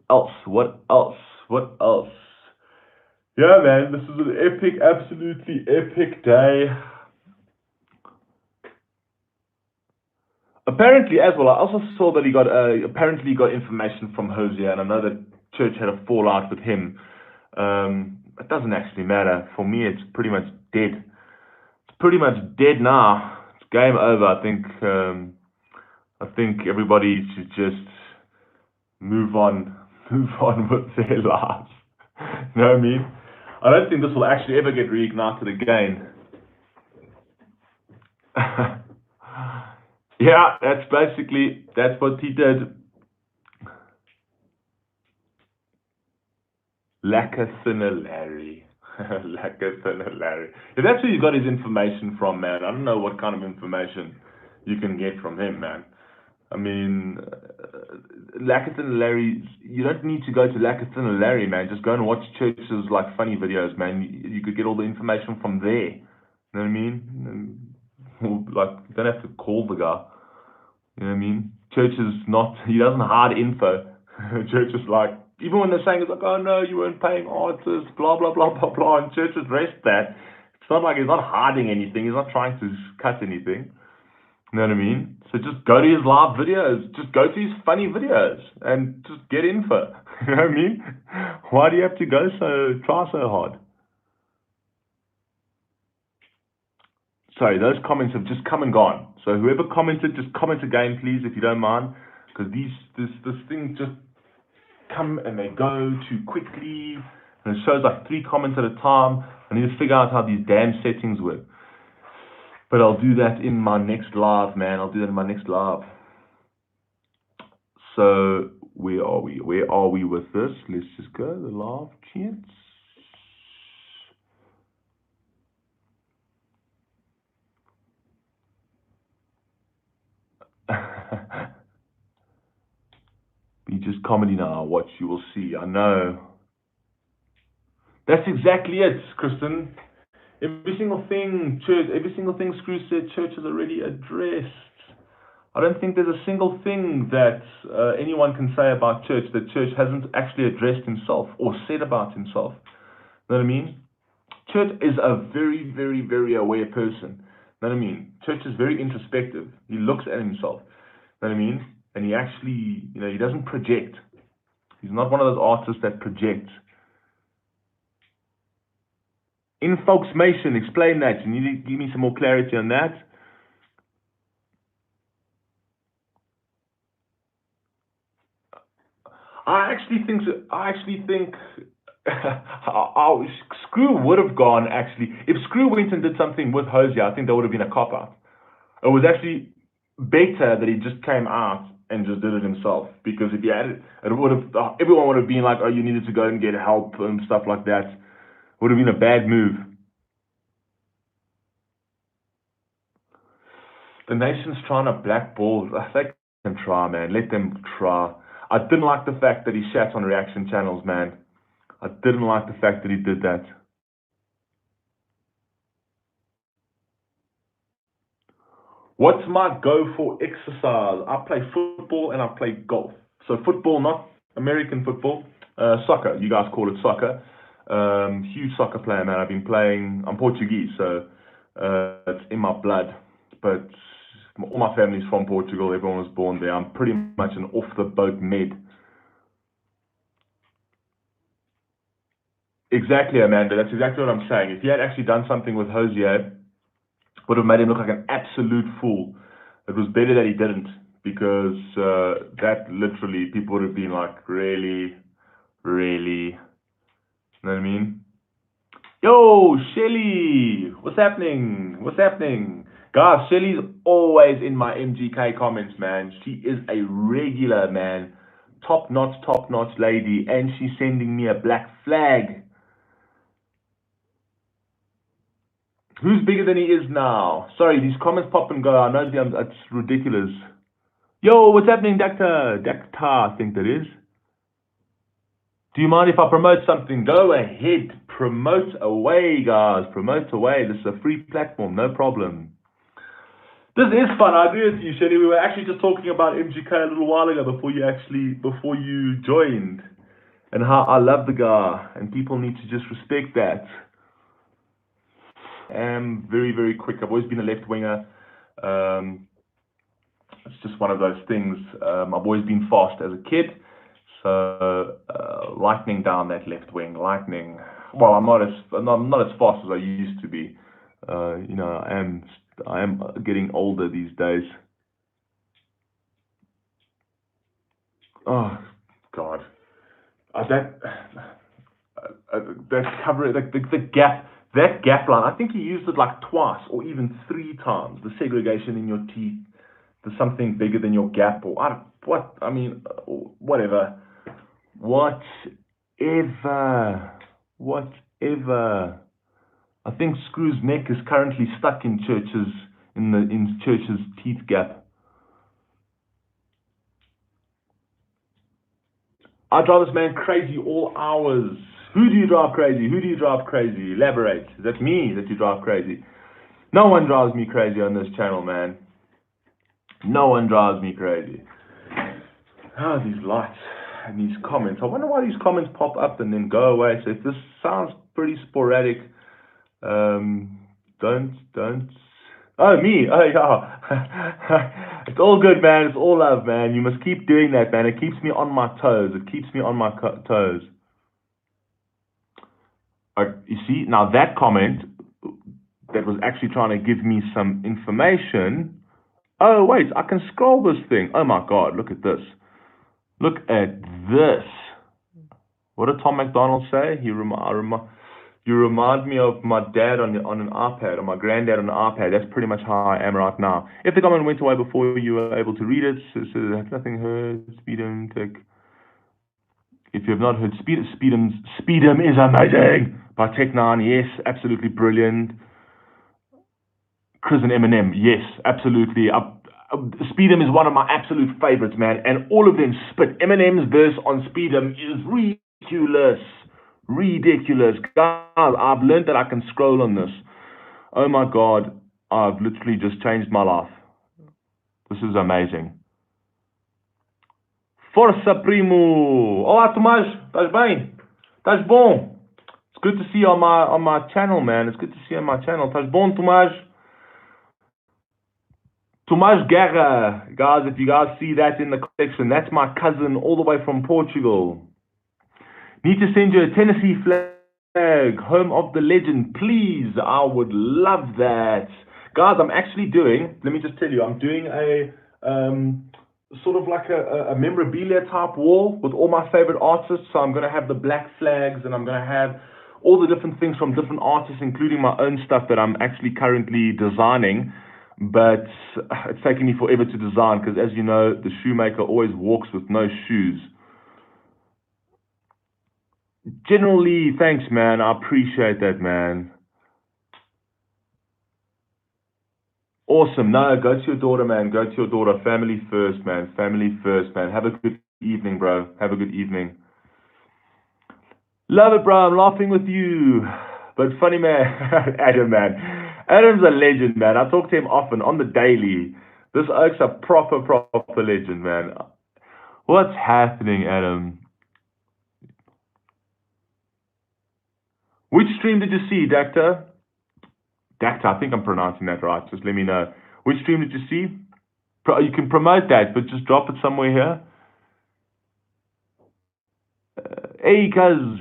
else? Yeah, man, this is an epic, absolutely epic day. Apparently, as well, I also saw that he got information from Hosier, and I know that Church had a fallout with him. It doesn't actually matter. For me, it's pretty much dead. It's pretty much dead now. It's game over. I think everybody should just move on with their lives. You know what I mean? I don't think this will actually ever get reignited again. Yeah, that's what he did. Lacquer Thinner Larry. Lacquer Thinner Larry. If that's where you got his information from, man, I don't know what kind of information you can get from him, man. I mean, Lacquer Thinner Larry, you don't need to go to Lacquer Thinner Larry, man. Just go and watch Church's like funny videos, man. You could get all the information from there. You know what I mean? Like, you don't have to call the guy. You know what I mean? Church is not, he doesn't hide info. Church is like, even when they're saying it's like, oh no, you weren't paying artists, blah, blah, blah, blah, blah, and Church addressed that. It's not like he's not hiding anything. He's not trying to cut anything. You know what I mean? So just go to his live videos. Just go to his funny videos and just get info. You know what I mean? Why do you have to try so hard? Sorry, those comments have just come and gone. So whoever commented, just comment again, please, if you don't mind, because this thing just come and they go too quickly, and it shows like 3 comments at a time. I need to figure out how these damn settings work. But I'll do that in my next live, man. I'll do that in my next live. So where are we? Where are we with this? Let's just go the live chats. Be just comedy now. Watch, you will see. I know. That's exactly it, Kristen. Every single thing, church, every single thing Screw said, church has already addressed. I don't think there's a single thing that anyone can say about church that church hasn't actually addressed himself or said about himself. You know what I mean? Church is a very, very, very aware person. You know what I mean? Church is very introspective. He looks at himself. You know what I mean? And he actually, he doesn't project. He's not one of those artists that projects. In Folksmation, explain that. You need to give me some more clarity on that. I actually think Screw would have gone, actually. If Screw went and did something with Hosier, I think that would have been a cop-out. It was actually better that he just came out and just did it himself. Because if he had it, everyone would have been like, oh, you needed to go and get help and stuff like that. It would have been a bad move. The nation's trying to blackball. They can try, man. Let them try. I didn't like the fact that he shat on reaction channels, man. I didn't like the fact that he did that. What's my go for exercise? I play football and I play golf. So football, not American football, soccer. You guys call it soccer. Huge soccer player, man. I'm Portuguese, so it's in my blood. But all my family's from Portugal. Everyone was born there. I'm pretty much an off-the-boat med. Exactly, Amanda. That's exactly what I'm saying. If he had actually done something with Hosier, would have made him look like an absolute fool. It was better that he didn't, because that literally, people would have been like, really, really, you know what I mean? Yo, Shelly, what's happening? What's happening? Guys, Shelly's always in my MGK comments, man. She is a regular, man. Top notch lady, and she's sending me a black flag. Who's bigger than he is now? Sorry, these comments pop and go. I know it's ridiculous. Yo, what's happening, Dr. I think that is. Do you mind if I promote something? Go ahead. Promote away, guys. Promote away. This is a free platform. No problem. This is fun. I agree with you, Shelly. We were actually just talking about MGK a little while ago before you joined, and how I love the guy, and people need to just respect that. Very, very quick. I've always been a left winger. It's just one of those things. I've always been fast as a kid, so lightning down that left wing. Lightning. Well, I'm not as fast as I used to be. I am getting older these days. Oh God, that cover, the gap. That gap line, I think he used it like twice or even 3 times. The segregation in your teeth, there's something bigger than your gap, or whatever. Whatever. I think Screw's neck is currently stuck in Church's teeth gap. I drive this man crazy all hours. Who do you drive crazy? Who do you drive crazy? Elaborate. Is that me that you drive crazy? No one drives me crazy on this channel, man. No one drives me crazy. Ah, these lights and these comments. I wonder why these comments pop up and then go away. So if this sounds pretty sporadic, don't. Oh, me. Oh, yeah. It's all good, man. It's all love, man. You must keep doing that, man. It keeps me on my toes. It keeps me on my toes. You see, now that comment that was actually trying to give me some information. Oh, wait, I can scroll this thing. Oh, my God, look at this. Look at this. What did Tom McDonald say? You remind me of my dad on an iPad, or my granddad on an iPad. That's pretty much how I am right now. If the comment went away before you were able to read it, so nothing heard, Speedum, Tech. If you have not heard Speedum is amazing by Tech9. Yes, absolutely brilliant. Chris and Eminem, yes, absolutely. Speedum is one of my absolute favorites, man, and all of them spit. Eminem's verse on Speedum is ridiculous. Guys, I've learned that I can scroll on this. Oh my God, I've literally just changed my life. This is amazing. Força, primo! Olá, Tomás, estás bem? Estás bom? It's good to see you on my channel, man. It's good to see you on my channel. Estás bom, Tomás? Tomás Guerra, guys, if you guys see that in the section, that's my cousin all the way from Portugal. Need to send you a Tennessee flag, home of the legend, please. I would love that. Guys, I'm actually doing, let me just tell you, I'm doing a sort of like a memorabilia type wall with all my favorite artists. So I'm going to have the black flags and I'm going to have all the different things from different artists, including my own stuff that I'm actually currently designing. But it's taken me forever to design because, as you know, the shoemaker always walks with no shoes. Generally, thanks, man. I appreciate that, man. Awesome. No, go to your daughter, man. Go to your daughter. Family first, man. Family first, man. Have a good evening, bro. Have a good evening. Love it, bro. I'm laughing with you. But funny, man. Adam, man. Adam's a legend, man. I talk to him often on the daily. This oak's a proper legend, man. What's happening, Adam? Which stream did you see, Dacta? Dacta, I think I'm pronouncing that right. Just let me know. Which stream did you see? You can promote that, but just drop it somewhere here. Hey, cuz.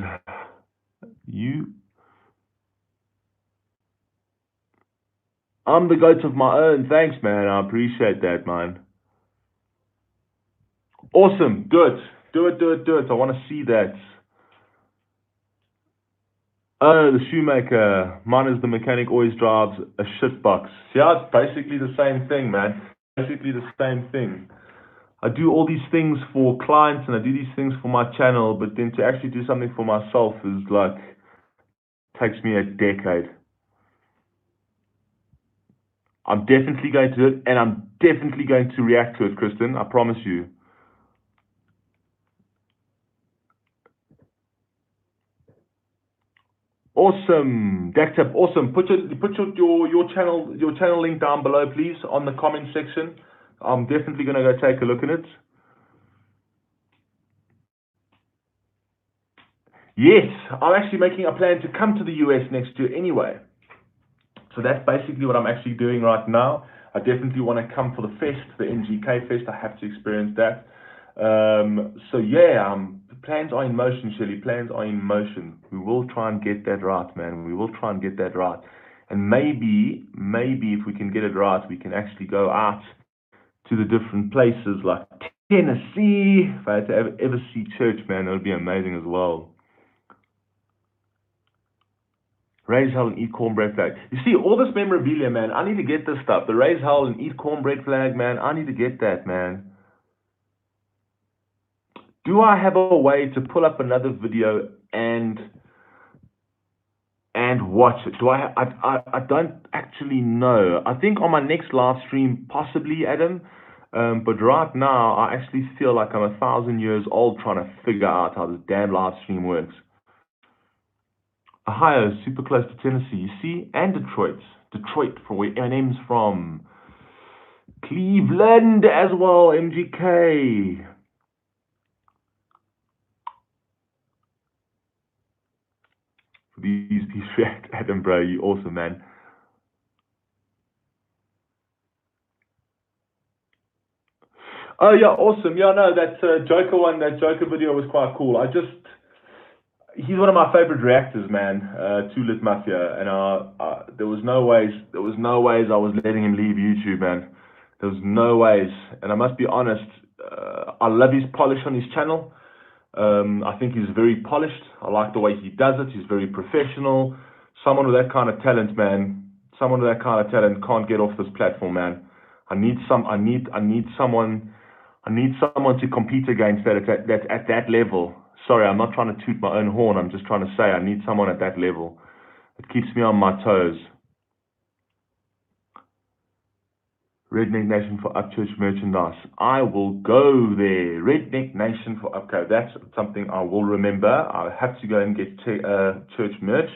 I'm the goat of my own. Thanks, man. I appreciate that, man. Awesome. Do it. Do it, do it, do it. I want to see that. Oh, the shoemaker. Mine is the mechanic always drives a shitbox. Yeah, it's basically the same thing, man. Basically the same thing. I do all these things for clients and I do these things for my channel, but then to actually do something for myself is like, takes me a decade. I'm definitely going to do it, and I'm definitely going to react to it, Kristen. I promise you. Awesome, Dactap, awesome. Put your channel link down below, please, on the comment section. I'm definitely gonna go take a look at it. Yes, I'm actually making a plan to come to the US next year anyway. So that's basically what I'm actually doing right now. I definitely want to come for the fest, the MGK fest. I have to experience that. So yeah, plans are in motion, Shelly. Plans are in motion. We will try and get that right, man. We will try and get that right. And maybe if we can get it right, we can actually go out to the different places like Tennessee. If I had to ever see church, man, that would be amazing as well. Raise hell and eat cornbread flag. You see, all this memorabilia, man, I need to get this stuff. The raise hell and eat cornbread flag, man, I need to get that, man. Do I have a way to pull up another video and watch it? I don't actually know. I think on my next live stream, possibly, Adam. But right now, I actually feel like I'm 1,000 years old trying to figure out how this damn live stream works. Ohio, super close to Tennessee, you see, and Detroit. Detroit, for where Eminem's from. Cleveland as well, MGK. These react, Adam, bro, you awesome, man. Oh yeah, awesome. Yeah, no, that Joker one, that Joker video was quite cool. He's one of my favorite reactors, man. Too Lit Mafia, and there was no ways I was letting him leave YouTube, man. There was no ways, and I must be honest, I love his polish on his channel. I think he's very polished. I like the way he does it. He's very professional. Someone with that kind of talent, man. Someone with that kind of talent can't get off this platform, man. I need someone to compete against that at that level. Sorry, I'm not trying to toot my own horn. I'm just trying to say I need someone at that level. It keeps me on my toes. Redneck Nation for Upchurch merchandise. I will go there. Redneck Nation for that's something I will remember. I have to go and get church merch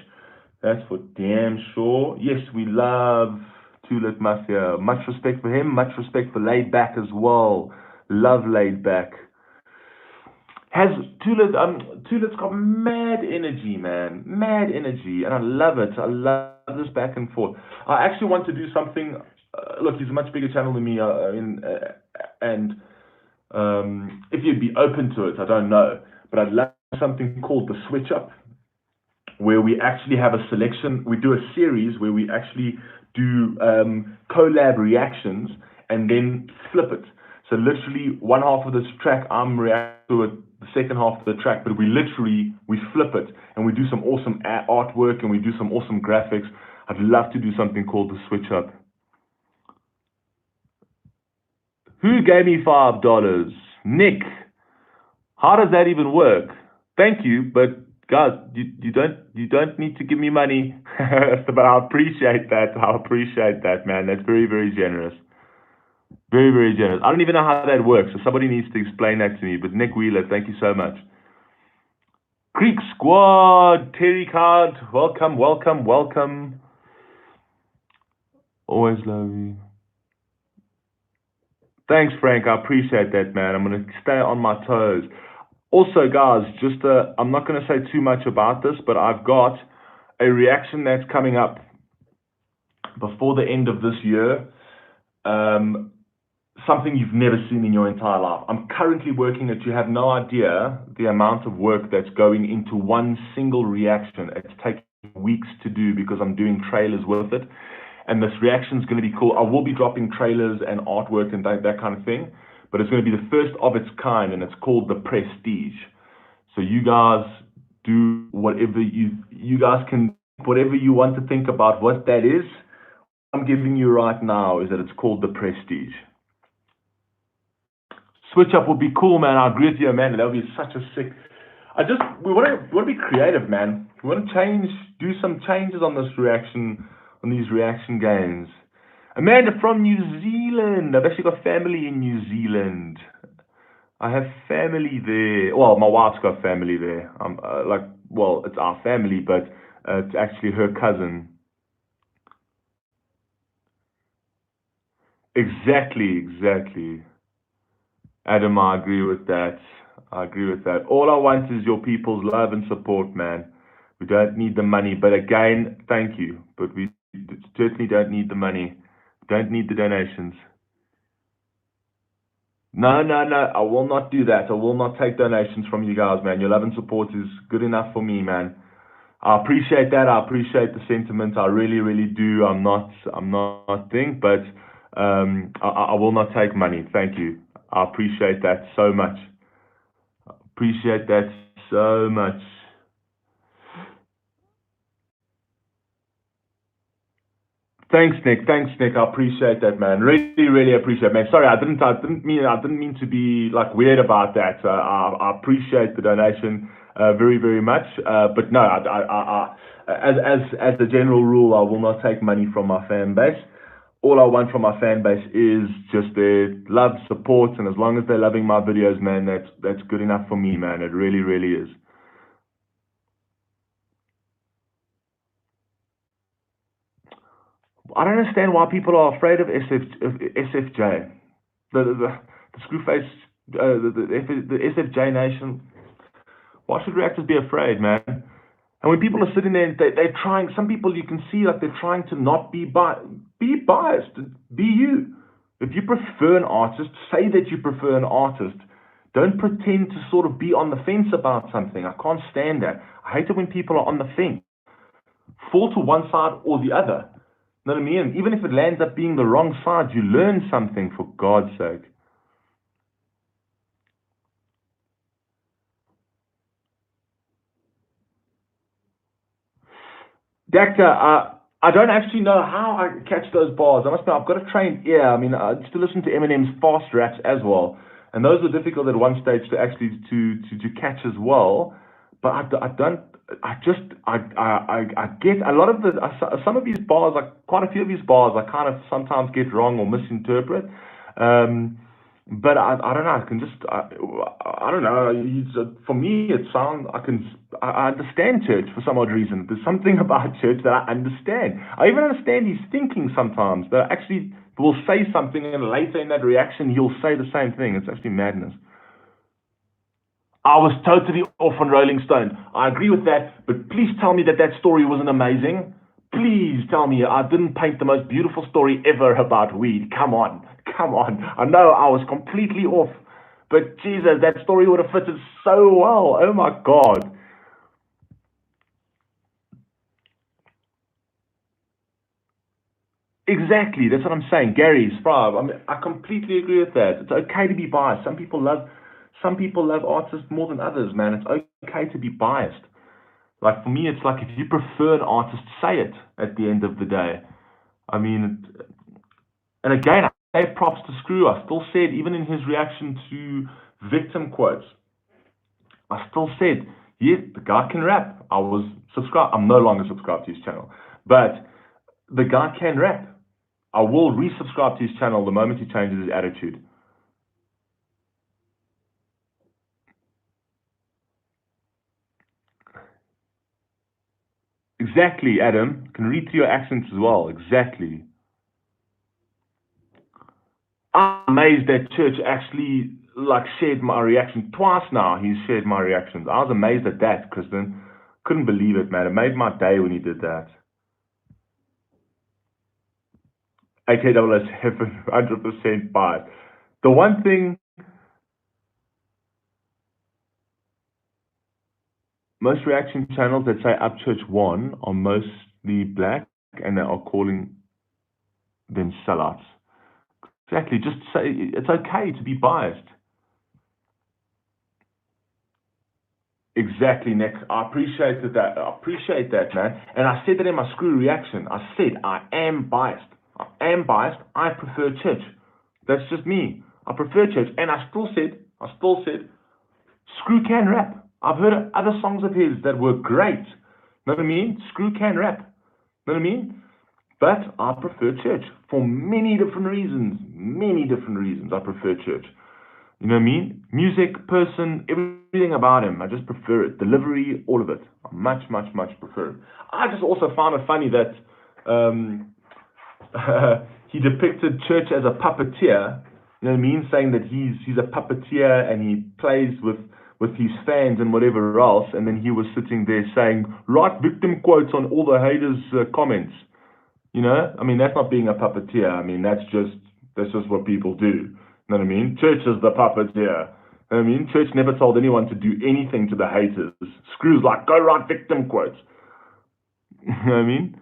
That's for damn sure. Yes, we love Tulit Mafia. Much respect for him. Much respect for Laid Back as well. Love Laid Back. Has Tulit's got mad energy, man. Mad energy, and I love it. I love this back and forth. I actually want to do something. Look, he's a much bigger channel than me. And if you'd be open to it, I don't know. But I'd love something called the Switch Up, where we actually have a selection. We do a series where we actually do collab reactions and then flip it. So literally, one half of this track, I'm reacting to it, the second half of the track, but we flip it and we do some awesome artwork and we do some awesome graphics. I'd love to do something called the Switch Up. Who gave me $5? Nick. How does that even work? Thank you, but guys, you don't need to give me money. But I appreciate that. I appreciate that, man. That's very, very generous. Very, very generous. I don't even know how that works, so somebody needs to explain that to me. But Nick Wheeler, thank you so much. Creek Squad, Terry Card, welcome, welcome, welcome. Always love you. Thanks, Frank. I appreciate that, man. I'm gonna stay on my toes. Also, guys, just I'm not gonna say too much about this, but I've got a reaction that's coming up before the end of this year. Something you've never seen in your entire life. I'm currently working it. You have no idea the amount of work that's going into one single reaction. It's taking weeks to do because I'm doing trailers with it. And this reaction is going to be cool. I will be dropping trailers and artwork and that kind of thing, but it's going to be the first of its kind, and it's called The Prestige. So you guys do whatever you guys can, whatever you want to think about what that is. What I'm giving you right now is that it's called The Prestige. Switch Up would be cool, man. I agree with you, man. That would be such a sick. We want to be creative, man. We want to do some changes on this reaction, on these reaction games. Amanda from New Zealand. I've actually got family in New Zealand. I have family there. Well, my wife's got family there. Well, it's our family, but it's actually her cousin. Exactly. Adam, I agree with that. I agree with that. All I want is your people's love and support, man. We don't need the money, but again, thank you. But we certainly don't need the money. Don't need the donations. No. I will not do that. I will not take donations from you guys, man. Your love and support is good enough for me, man. I appreciate that. I appreciate the sentiment. I really, really do. I'm not think, but I will not take money. Thank you. I appreciate that so much. Appreciate that so much. Thanks, Nick. I appreciate that, man. Really, really appreciate it, man. Sorry, I didn't mean to be like weird about that. I appreciate the donation very, very much. But no, as a general rule, I will not take money from my fan base. All I want from my fan base is just their love, support, and as long as they're loving my videos, man, that's good enough for me, man. It really, really is. I don't understand why people are afraid of SFJ. The Screwface, the SFJ Nation. Why should reactors be afraid, man? And when people are sitting there, they're trying. Some people you can see like they're trying to not be biased. Be you. If you prefer an artist, say that you prefer an artist. Don't pretend to sort of be on the fence about something. I can't stand that. I hate it when people are on the fence. Fall to one side or the other. You know what I mean? Even if it lands up being the wrong side, you learn something, for God's sake. Dacta, I don't actually know how I catch those bars. I must know I've got a trained ear. I mean, I used to listen to Eminem's fast raps as well, and those were difficult at one stage to actually to catch as well. But I don't. I get a lot of some of these bars, like quite a few of these bars, I kind of sometimes get wrong or misinterpret. Um, But I don't know. I can just I don't know. For me, it sounds I understand church for some odd reason. There's something about church that I understand. I even understand his thinking sometimes. But actually, will say something and later in that reaction he'll say the same thing. It's actually madness. I was totally off on Rolling Stone. I agree with that, but please tell me that that story wasn't amazing. Please tell me I didn't paint the most beautiful story ever about weed. Come on, come on. I know I was completely off, but Jesus, that story would have fitted so well. Oh my God. Exactly, that's what I'm saying. Gary, Sprav, I completely agree with that. It's okay to be biased. Some people love artists more than others, man. It's okay to be biased. Like for me, it's like if you prefer an artist, say it at the end of the day. I mean, and again, I gave props to Screw. I still said, even in his reaction to victim quotes, I still said, yeah, the guy can rap. I was subscribed. I'm no longer subscribed to his channel, but the guy can rap. I will resubscribe to his channel the moment he changes his attitude. Exactly, Adam. Can read through your accents as well. Exactly. I'm amazed that Church actually like shared my reaction twice now. He's shared my reactions. I was amazed at that, Kristen. Couldn't believe it, man. It made my day when he did that. AKSS 100% biased. The one thing most reaction channels that say Upchurch won are mostly black and they are calling them sellouts. Exactly. Just say it's okay to be biased. Exactly, Nick. I appreciated that. I appreciate that, man. And I said that in my screw reaction. I said I am biased. I am biased. I prefer church. That's just me. I prefer church. And I still said, Screw can rap. I've heard other songs of his that were great. Know what I mean? Screw can rap. Know what I mean? But I prefer church for many different reasons. Many different reasons. I prefer church. You know what I mean? Music, person, everything about him. I just prefer it. Delivery, all of it. I much, much, much prefer it. I just also found it funny that he depicted Church as a puppeteer. You know what I mean? Saying that he's a puppeteer and he plays with his fans and whatever else. And then he was sitting there saying, write victim quotes on all the haters' comments. You know, I mean, that's not being a puppeteer. I mean, that's just what people do. You know what I mean? Church is the puppeteer. You know what I mean? Church never told anyone to do anything to the haters. Screw's like, go write victim quotes. You know what I mean?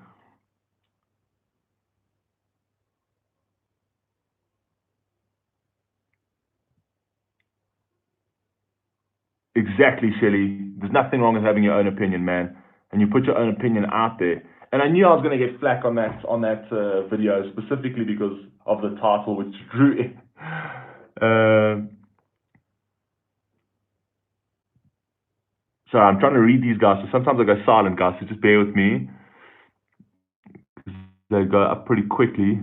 Exactly, Shelly. There's nothing wrong with having your own opinion, man. And you put your own opinion out there. And I knew I was going to get flack on that video specifically because of the title, which drew in. Sorry, I'm trying to read these guys, so sometimes I go silent, guys, so just bear with me. They go up pretty quickly.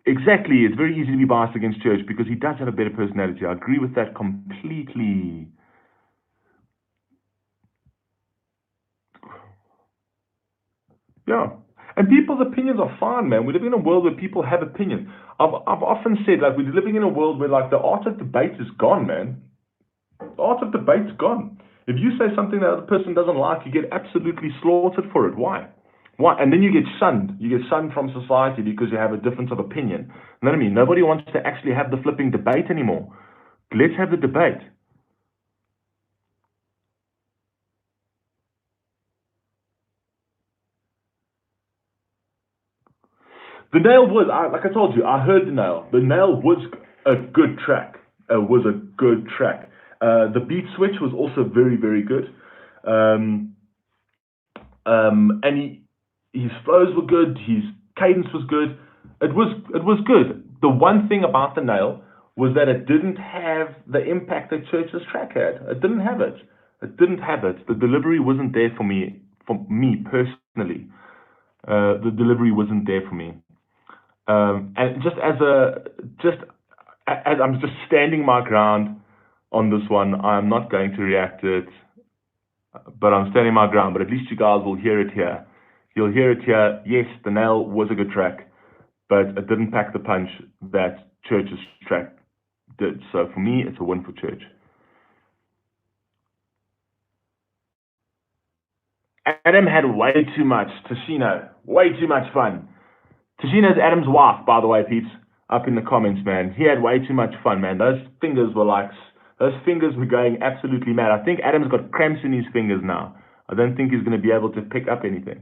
Exactly, it's very easy to be biased against Church because he does have a better personality. I agree with that completely. Yeah. And people's opinions are fine, man. We live in a world where people have opinions. I've often said, like, we're living in a world where, like, the art of debate is gone, man. The art of debate's gone. If you say something that other person doesn't like, you get absolutely slaughtered for it. Why? Why? And then you get shunned. You get shunned from society because you have a difference of opinion. You know what I mean? Nobody wants to actually have the flipping debate anymore. Let's have the debate. The Nail was, like I told you, I heard the Nail. The Nail was a good track. Was a good track. The beat switch was also very, very good. Um, and his flows were good. His cadence was good. It was good. The one thing about the Nail was that it didn't have the impact that Church's track had. It didn't have it. It didn't have it. The delivery wasn't there for me personally. The delivery wasn't there for me. And as I'm just standing my ground on this one, I'm not going to react to it, but I'm standing my ground. But at least you guys will hear it here. You'll hear it here. Yes, The Nail was a good track, but it didn't pack the punch that Church's track did. So for me, it's a win for Church. Adam had way too much. Tashino, way too much fun. Tashino's Adam's wife, by the way, peeps. Up in the comments, man. He had way too much fun, man. Those fingers were going absolutely mad. I think Adam's got cramps in his fingers now. I don't think he's going to be able to pick up anything.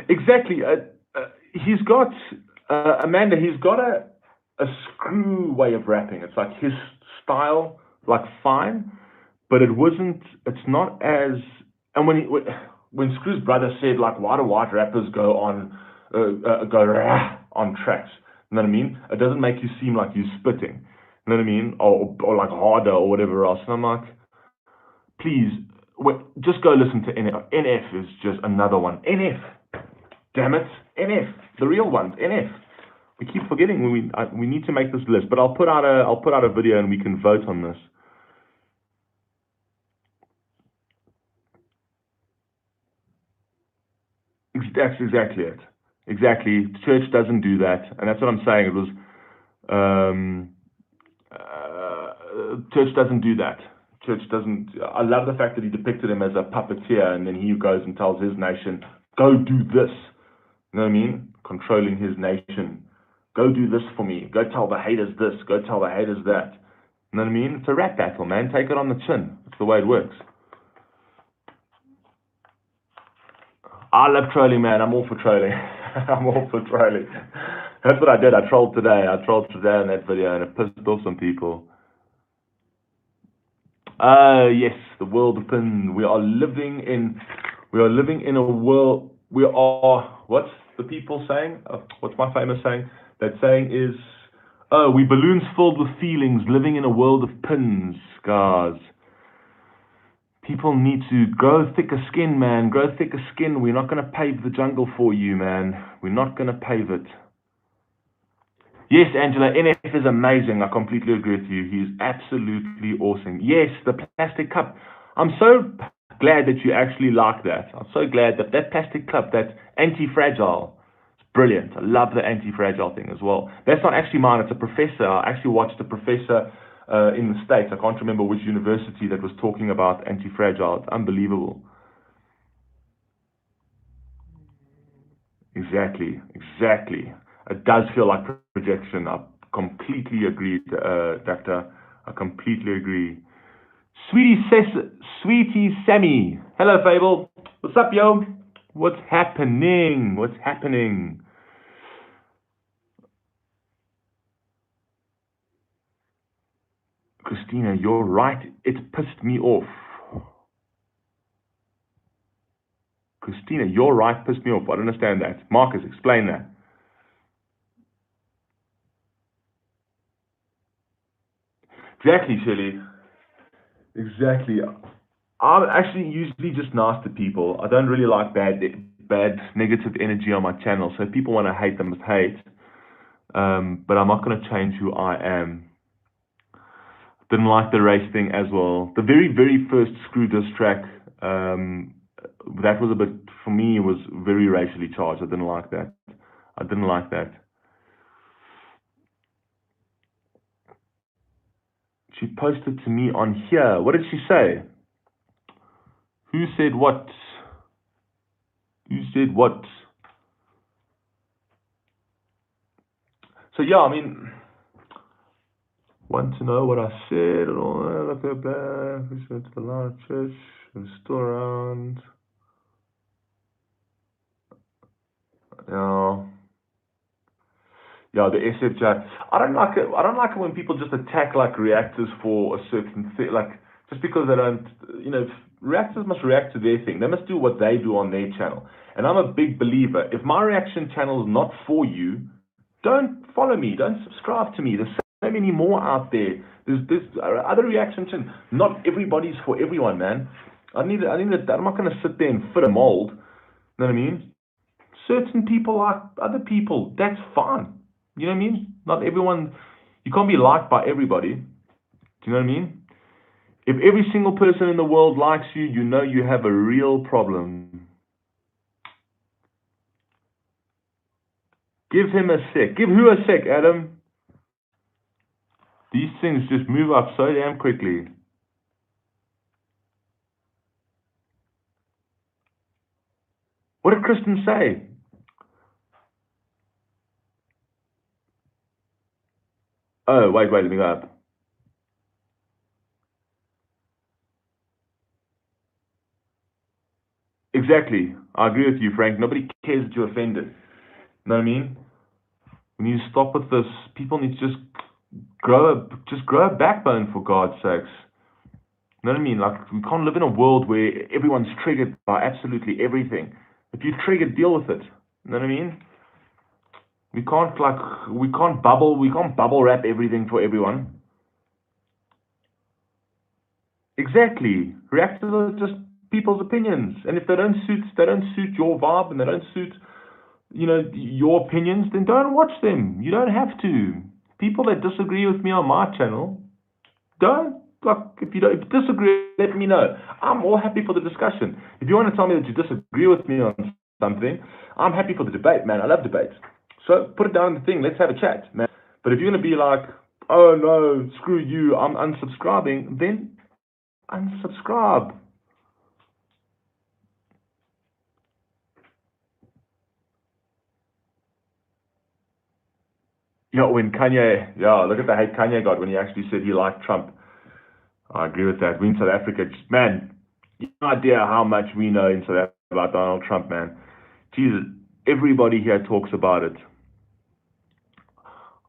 Exactly. He's got, Amanda, he's got a screw way of rapping. It's like his style, like fine, but it's not as, and when Screw's brother said, like, why do white rappers go on tracks? You know what I mean? It doesn't make you seem like you're spitting. You know what I mean? Or like harder or whatever else. And I'm like, please, just go listen to NF. NF is just another one. NF. Damn it. NF. The real ones. NF. We keep forgetting we need to make this list, but I'll put out a video and we can vote on this. That's exactly it. Exactly. Church doesn't do that, and that's what I'm saying. It was Church doesn't do that. Church doesn't. I love the fact that he depicted him as a puppeteer, and then he goes and tells his nation, "Go do this." You know what I mean? Controlling his nation. Go do this for me. Go tell the haters this. Go tell the haters that. You know what I mean? It's a rap battle, man. Take it on the chin. That's the way it works. I love trolling, man. I'm all for trolling. I'm all for trolling. That's what I did. I trolled today. In that video, and it pissed off some people. Yes, the world of pin. We are living in a world. We are. What's the people saying? What's my famous saying? That saying is, we balloons filled with feelings, living in a world of pins, guys. People need to grow thicker skin, man. Grow thicker skin. We're not going to pave the jungle for you, man. We're not going to pave it. Yes, Angela, NF is amazing. I completely agree with you. He's absolutely awesome. Yes, the plastic cup. I'm so glad that you actually like that. I'm so glad that plastic cup, that anti-fragile, it's brilliant. I love the anti-fragile thing as well. That's not actually mine. It's a professor. I actually watched a professor in the States. I can't remember which university that was talking about anti-fragile. It's unbelievable. Exactly. It does feel like projection. I completely agree, Doctor. I completely agree. Sweetie Sammy. Hello, Fable. What's up, yo? What's happening? Christina, you're right. It pissed me off. Christina, you're right. Pissed me off. I don't understand that. Marcus, explain that. Exactly, Shirley. Exactly. I'm actually usually just nice to people. I don't really like bad, negative energy on my channel. So if people want to hate, they must hate. But I'm not going to change who I am. Didn't like the race thing as well. The very, very first Screw diss track, that was a bit, for me, it was very racially charged. I didn't like that. She posted to me on here. What did she say? Who said what? So yeah, I mean, want to know what I said and all that? Okay, back. We went to the large church. We're still around. Yeah, the SFJ. I don't like it. I don't like it when people just attack like reactors for a certain thing. Like just because they don't, reactors must react to their thing. They must do what they do on their channel. And I'm a big believer. If my reaction channel is not for you, don't follow me. Don't subscribe to me. There's so many more out there. There's other reaction channels. Not everybody's for everyone, man. I'm not going to sit there and fit a mold. You know what I mean? Certain people like other people. That's fine. You know what I mean? Not everyone, you can't be liked by everybody. Do you know what I mean? If every single person in the world likes you, you know you have a real problem. Give him a sec. Give who a sec, Adam? These things just move up so damn quickly. What did Kristen say? Oh, wait, let me go up. Exactly. I agree with you, Frank. Nobody cares that you're offended. You know what I mean? We need to stop with this. People need to just grow a backbone, for God's sakes. You know what I mean? Like, we can't live in a world where everyone's triggered by absolutely everything. If you're triggered, deal with it. You know what I mean? We can't bubble wrap everything for everyone. Exactly. React to just people's opinions, and if they don't suit your vibe, and they don't suit, your opinions, then don't watch them. You don't have to. People that disagree with me on my channel, don't like. If you disagree, let me know. I'm all happy for the discussion. If you want to tell me that you disagree with me on something, I'm happy for the debate, man. I love debates. So put it down in the thing. Let's have a chat, man. But if you're gonna be like, oh no, screw you, I'm unsubscribing, then unsubscribe. Look at the hate Kanye got when he actually said he liked Trump. I agree with that. We in South Africa, man, you have no idea how much we know in South Africa about Donald Trump, man. Jesus, everybody here talks about it.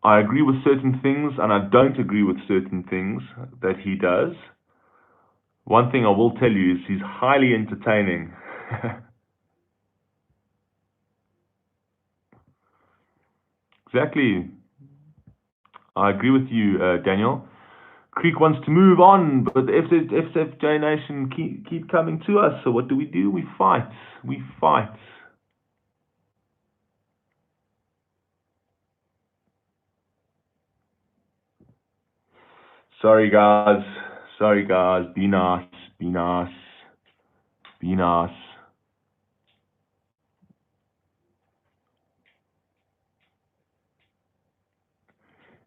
I agree with certain things, and I don't agree with certain things that he does. One thing I will tell you is he's highly entertaining. Exactly. I agree with you, Daniel. Creek wants to move on, but the FFJ Nation keep coming to us. So what do? We fight. We fight. Sorry, guys. Sorry, guys. Be nice. Be nice. Be nice.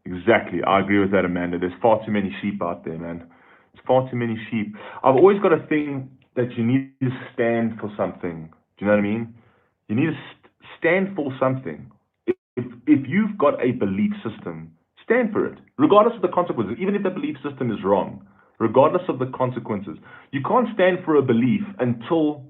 Exactly. I agree with that, Amanda. There's far too many sheep out there, man. There's far too many sheep. I've always got a thing that you need to stand for something. Do you know what I mean? You need to stand for something. If you've got a belief system, stand for it, regardless of the consequences. Even if the belief system is wrong, regardless of the consequences, you can't stand for a belief until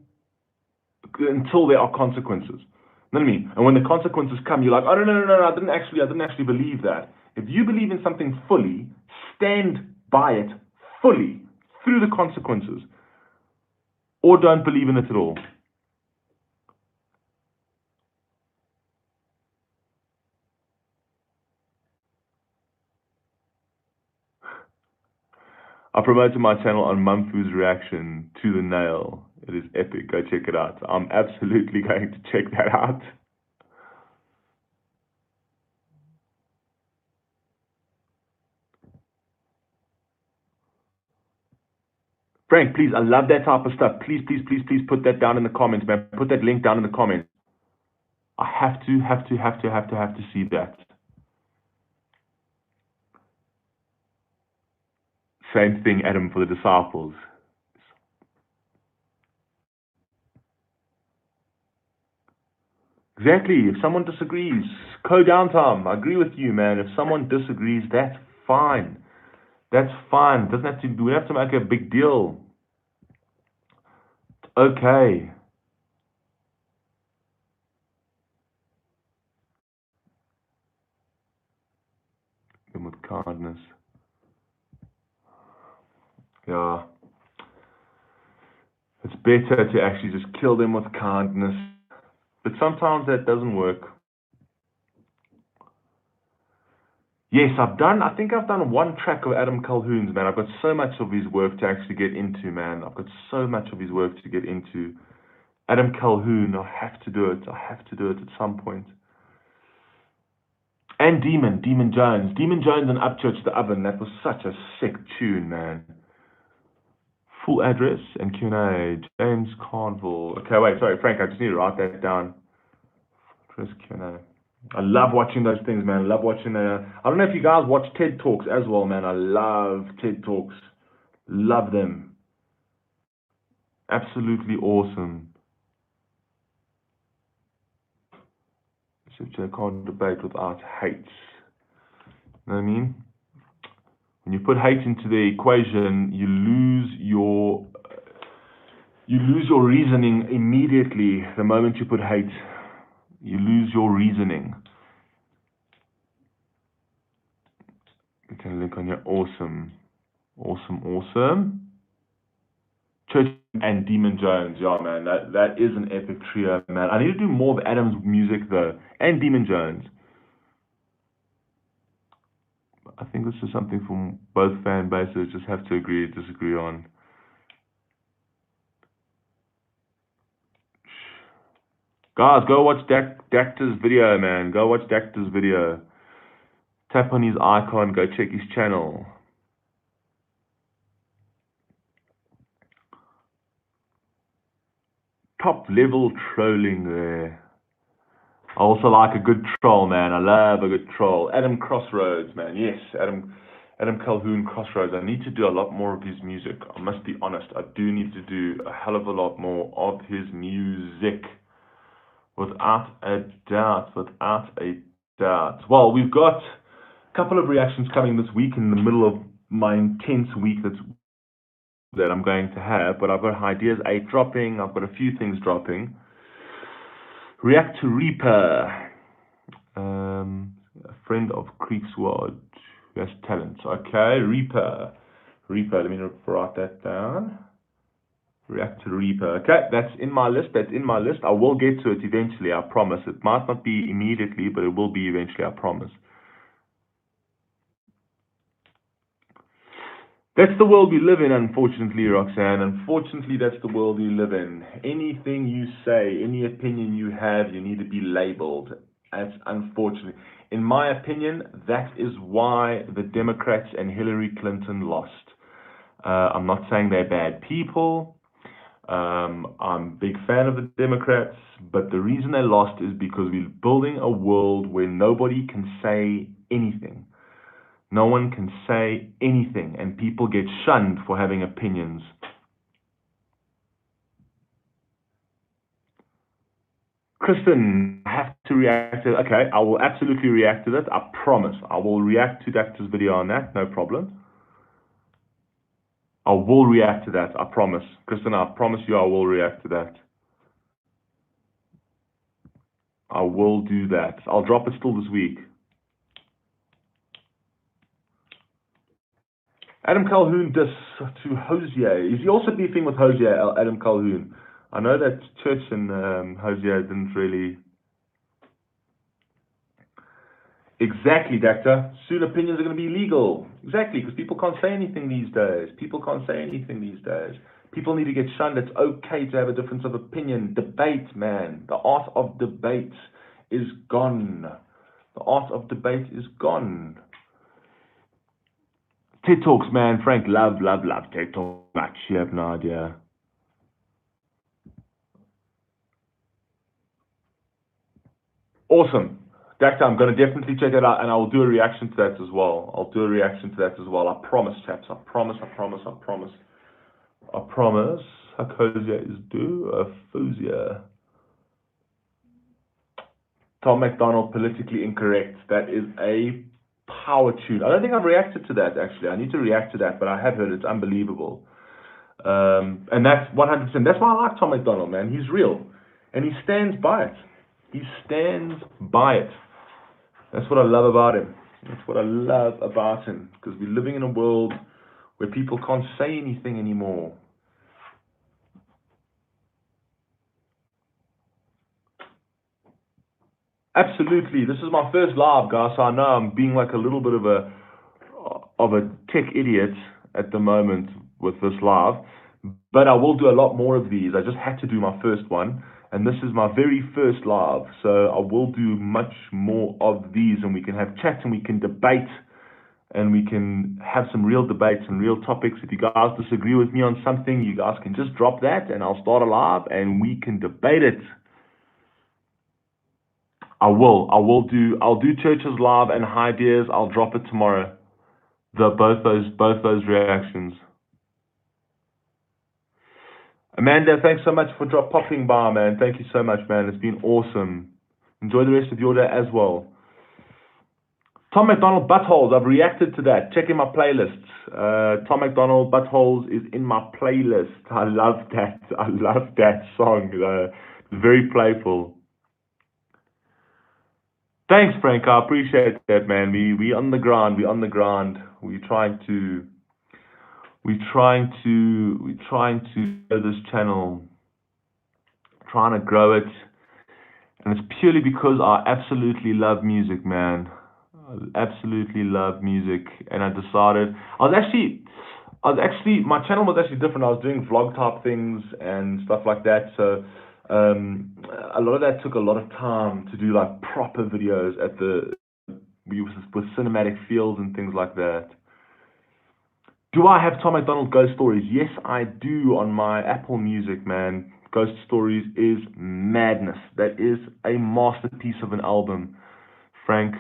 there are consequences. You know what I mean? And when the consequences come, you're like, oh no, I didn't actually believe that. If you believe in something fully, stand by it fully through the consequences, or don't believe in it at all. I promoted my channel on Mumfu's reaction to the nail. It is epic. Go check it out. I'm absolutely going to check that out. Frank, please, I love that type of stuff. Please put that down in the comments, man. Put that link down in the comments. I have to see that. Same thing, Adam, for the disciples. Exactly. If someone disagrees, downtime. I agree with you, man. If someone disagrees, that's fine. That's fine. It doesn't have to. We have to make a big deal. Okay. And with kindness. Yeah. It's better to actually just kill them with kindness. But sometimes that doesn't work. Yes, I think I've done one track of Adam Calhoun's, man. I've got so much of his work to actually get into, man. I've got so much of his work to get into. Adam Calhoun, I have to do it. I have to do it at some point. And Demon Jones. Demon Jones and Upchurch the Oven. That was such a sick tune, man. Full address and Q&A. James Carnville. Okay, wait, sorry, Frank, I just need to write that down. Chris Q&A. I love watching those things, man. I love watching. I don't know if you guys watch TED Talks as well, man. I love TED Talks. Love them. Absolutely awesome. Except you can't debate without hate. You know what I mean? When you put hate into the equation, you lose your reasoning immediately. The moment you put hate, you lose your reasoning. You can link on your awesome. Church and Demon Jones, yeah, man, that is an epic trio, man. I need to do more of Adam's music though, and Demon Jones. I think this is something from both fan bases just have to agree, disagree on. Guys, go watch Dacta's video, man. Go watch Dacta's video. Tap on his icon, go check his channel. Top level trolling there. I also like a good troll, man. I love a good troll. Adam Crossroads, man. Yes, Adam Calhoun Crossroads. I need to do a lot more of his music. I must be honest. I do need to do a hell of a lot more of his music. Without a doubt. Without a doubt. Well, we've got a couple of reactions coming this week in the middle of my intense week that I'm going to have. But I've got Ideas 8 dropping. I've got a few things dropping. React to Reaper. A friend of Creekswad who has talent. Okay, Reaper, let me write that down. React to Reaper. Okay, that's in my list. I will get to it eventually, I promise. It might not be immediately, but it will be eventually, I promise. That's the world we live in, unfortunately, Roxanne. Unfortunately, that's the world we live in. Anything you say, any opinion you have, you need to be labeled. That's unfortunate. In my opinion, that is why the Democrats and Hillary Clinton lost. I'm not saying they're bad people. I'm a big fan of the Democrats, but the reason they lost is because we're building a world where nobody can say anything. No one can say anything, and people get shunned for having opinions. Kristen, I have to react to it. Okay, I will absolutely react to that. I promise. I will react to Dacta's video on that. No problem. I will react to that. I promise. Kristen, I promise you I will react to that. I will do that. I'll drop it still this week. Adam Calhoun diss to Hozier. Is he also beefing with Hozier, Adam Calhoun? I know that Church and Hozier didn't really... Exactly, Dacta. Soon opinions are going to be legal. Exactly, because people can't say anything these days. People need to get shunned. It's okay to have a difference of opinion. Debate, man. The art of debate is gone. TED Talks, man. Frank, love TED Talks. Much. You have no idea. Awesome. Dacta, I'm going to definitely check it out, and I will do a reaction to that as well. I promise, chaps. I promise. How Hozier is due? Fozier. Tom McDonald, politically incorrect. That is a power tune. I don't think I've reacted to that, actually. I need to react to that, but I have heard it's unbelievable. And that's 100%. That's why I like Tom McDonald, man. He's real. And he stands by it. That's what I love about him. Because we're living in a world where people can't say anything anymore. Absolutely. This is my first live, guys, so I know I'm being like a little bit of a tech idiot at the moment with this live, but I will do a lot more of these. I just had to do my first one, and this is my very first live, so I will do much more of these, and we can have chats and we can debate and we can have some real debates and real topics. If you guys disagree with me on something, you guys can just drop that and I'll start a live and we can debate it. I'll do churches live and high ideas. I'll drop it tomorrow. Both those reactions. Amanda, thanks so much for popping by, man. Thank you so much, man. It's been awesome. Enjoy the rest of your day as well. Tom McDonald Buttholes, I've reacted to that. Check in my playlists. Tom McDonald Buttholes is in my playlist. I love that. I love that song. Very playful. Thanks, Frank. I appreciate that, man. We on the ground. We on the ground. We're trying to grow this channel, trying to grow it, and it's purely because I absolutely love music, man. I absolutely love music, and I decided I was actually my channel was actually different. I was doing vlog type things and stuff like that, so a lot of that took a lot of time to do, like proper videos with cinematic feels and things like that. Do I have Tom McDonald Ghost Stories? Yes, I do, on my Apple Music, man. Ghost Stories is madness. That is a masterpiece of an album, Frank.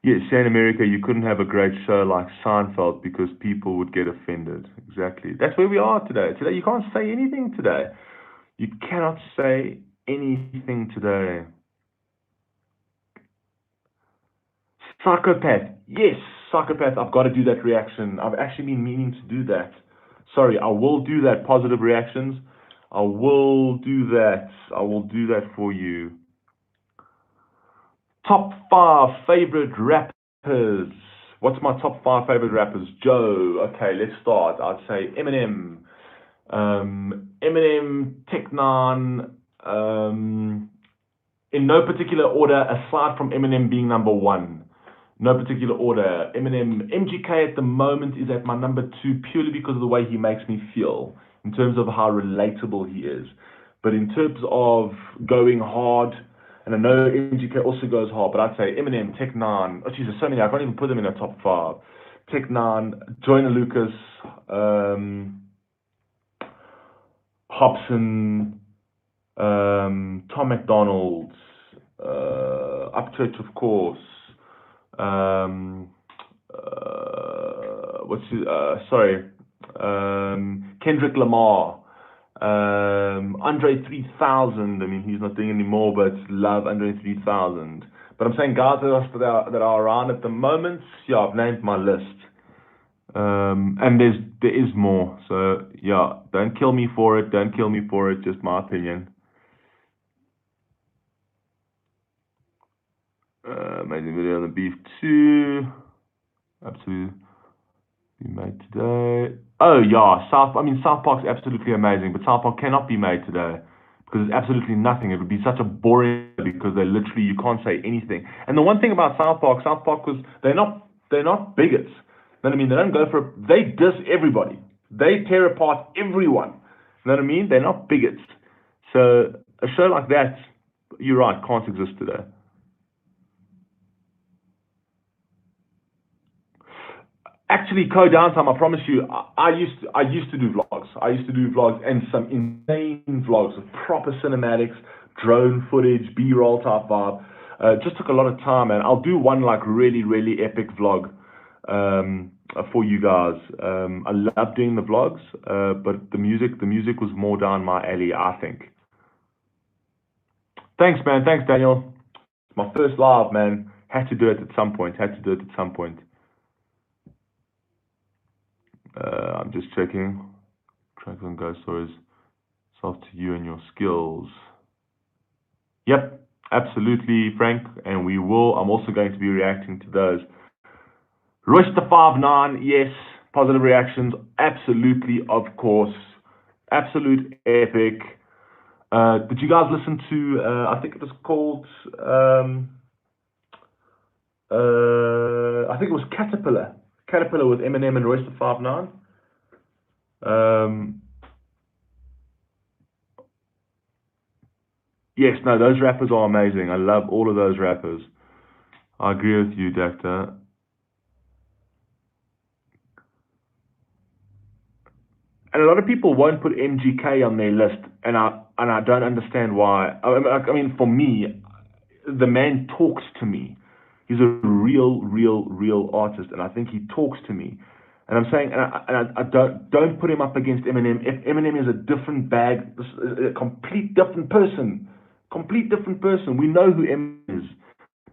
Yes, in America, you couldn't have a great show like Seinfeld because people would get offended. Exactly. That's where we are today. Today, you can't say anything today. You cannot say anything today. Psychopath. Yes, Psychopath. I've got to do that reaction. I've actually been meaning to do that. Sorry, I will do that. Positive reactions. I will do that. I will do that for you. Top 5 favorite rappers. What's my top 5 favorite rappers? Joe. Okay, let's start. I'd say Eminem. Eminem, Tech-N9, in no particular order, aside from Eminem being number 1. No particular order. Eminem, MGK at the moment is at my number 2 purely because of the way he makes me feel, in terms of how relatable he is. But in terms of going hard, and I know MGK also goes hard, but I'd say Eminem, Tech-N9, oh Jesus, so many, I can't even put them in the top 5. Tech-N9, Joyner Lucas, Hobson, Tom McDonald, Upchurch, of course, Kendrick Lamar, Andre 3000. I mean, he's not doing anymore, but love Andre 3000. But I'm saying guys that are around at the moment. Yeah, I've named my list, and there is more. So yeah, don't kill me for it. Don't kill me for it. Just my opinion. Amazing video on the beef too. Absolutely be made today. Oh yeah, South Park's absolutely amazing, but South Park cannot be made today because it's absolutely nothing. It would be such a boring, because you can't say anything. And the one thing about South Park was they're not bigots. You know what I mean? They don't go for they diss everybody. They tear apart everyone. You know what I mean? They're not bigots. So a show like that, you're right, can't exist today. Actually, Code Downtime, I promise you, I used to do vlogs. I used to do vlogs, and some insane vlogs with proper cinematics, drone footage, B-roll type vibe. Just took a lot of time, and I'll do one like really, really epic vlog for you guys. I love doing the vlogs, but the music was more down my alley, I think. Thanks, man. Thanks, Daniel. It's my first live, man. Had to do it at some point. I'm just checking. Tracks on Ghost Stories. It's up to you and your skills. Yep, absolutely, Frank. And I'm also going to be reacting to those. Rush the 5'9", yes. Positive reactions, absolutely, of course. Absolute epic. Did you guys listen to? I think it was called. I think it was Caterpillar. Caterpillar with Eminem and Royce the 5'9". Um, yes, no, those rappers are amazing. I love all of those rappers. I agree with you, Doctor. And a lot of people won't put MGK on their list, and I don't understand why. I mean, for me, the man talks to me. He's a real artist, and I think he talks to me. And I'm saying, I don't put him up against Eminem. If Eminem is a different bag, a complete different person. We know who Eminem is.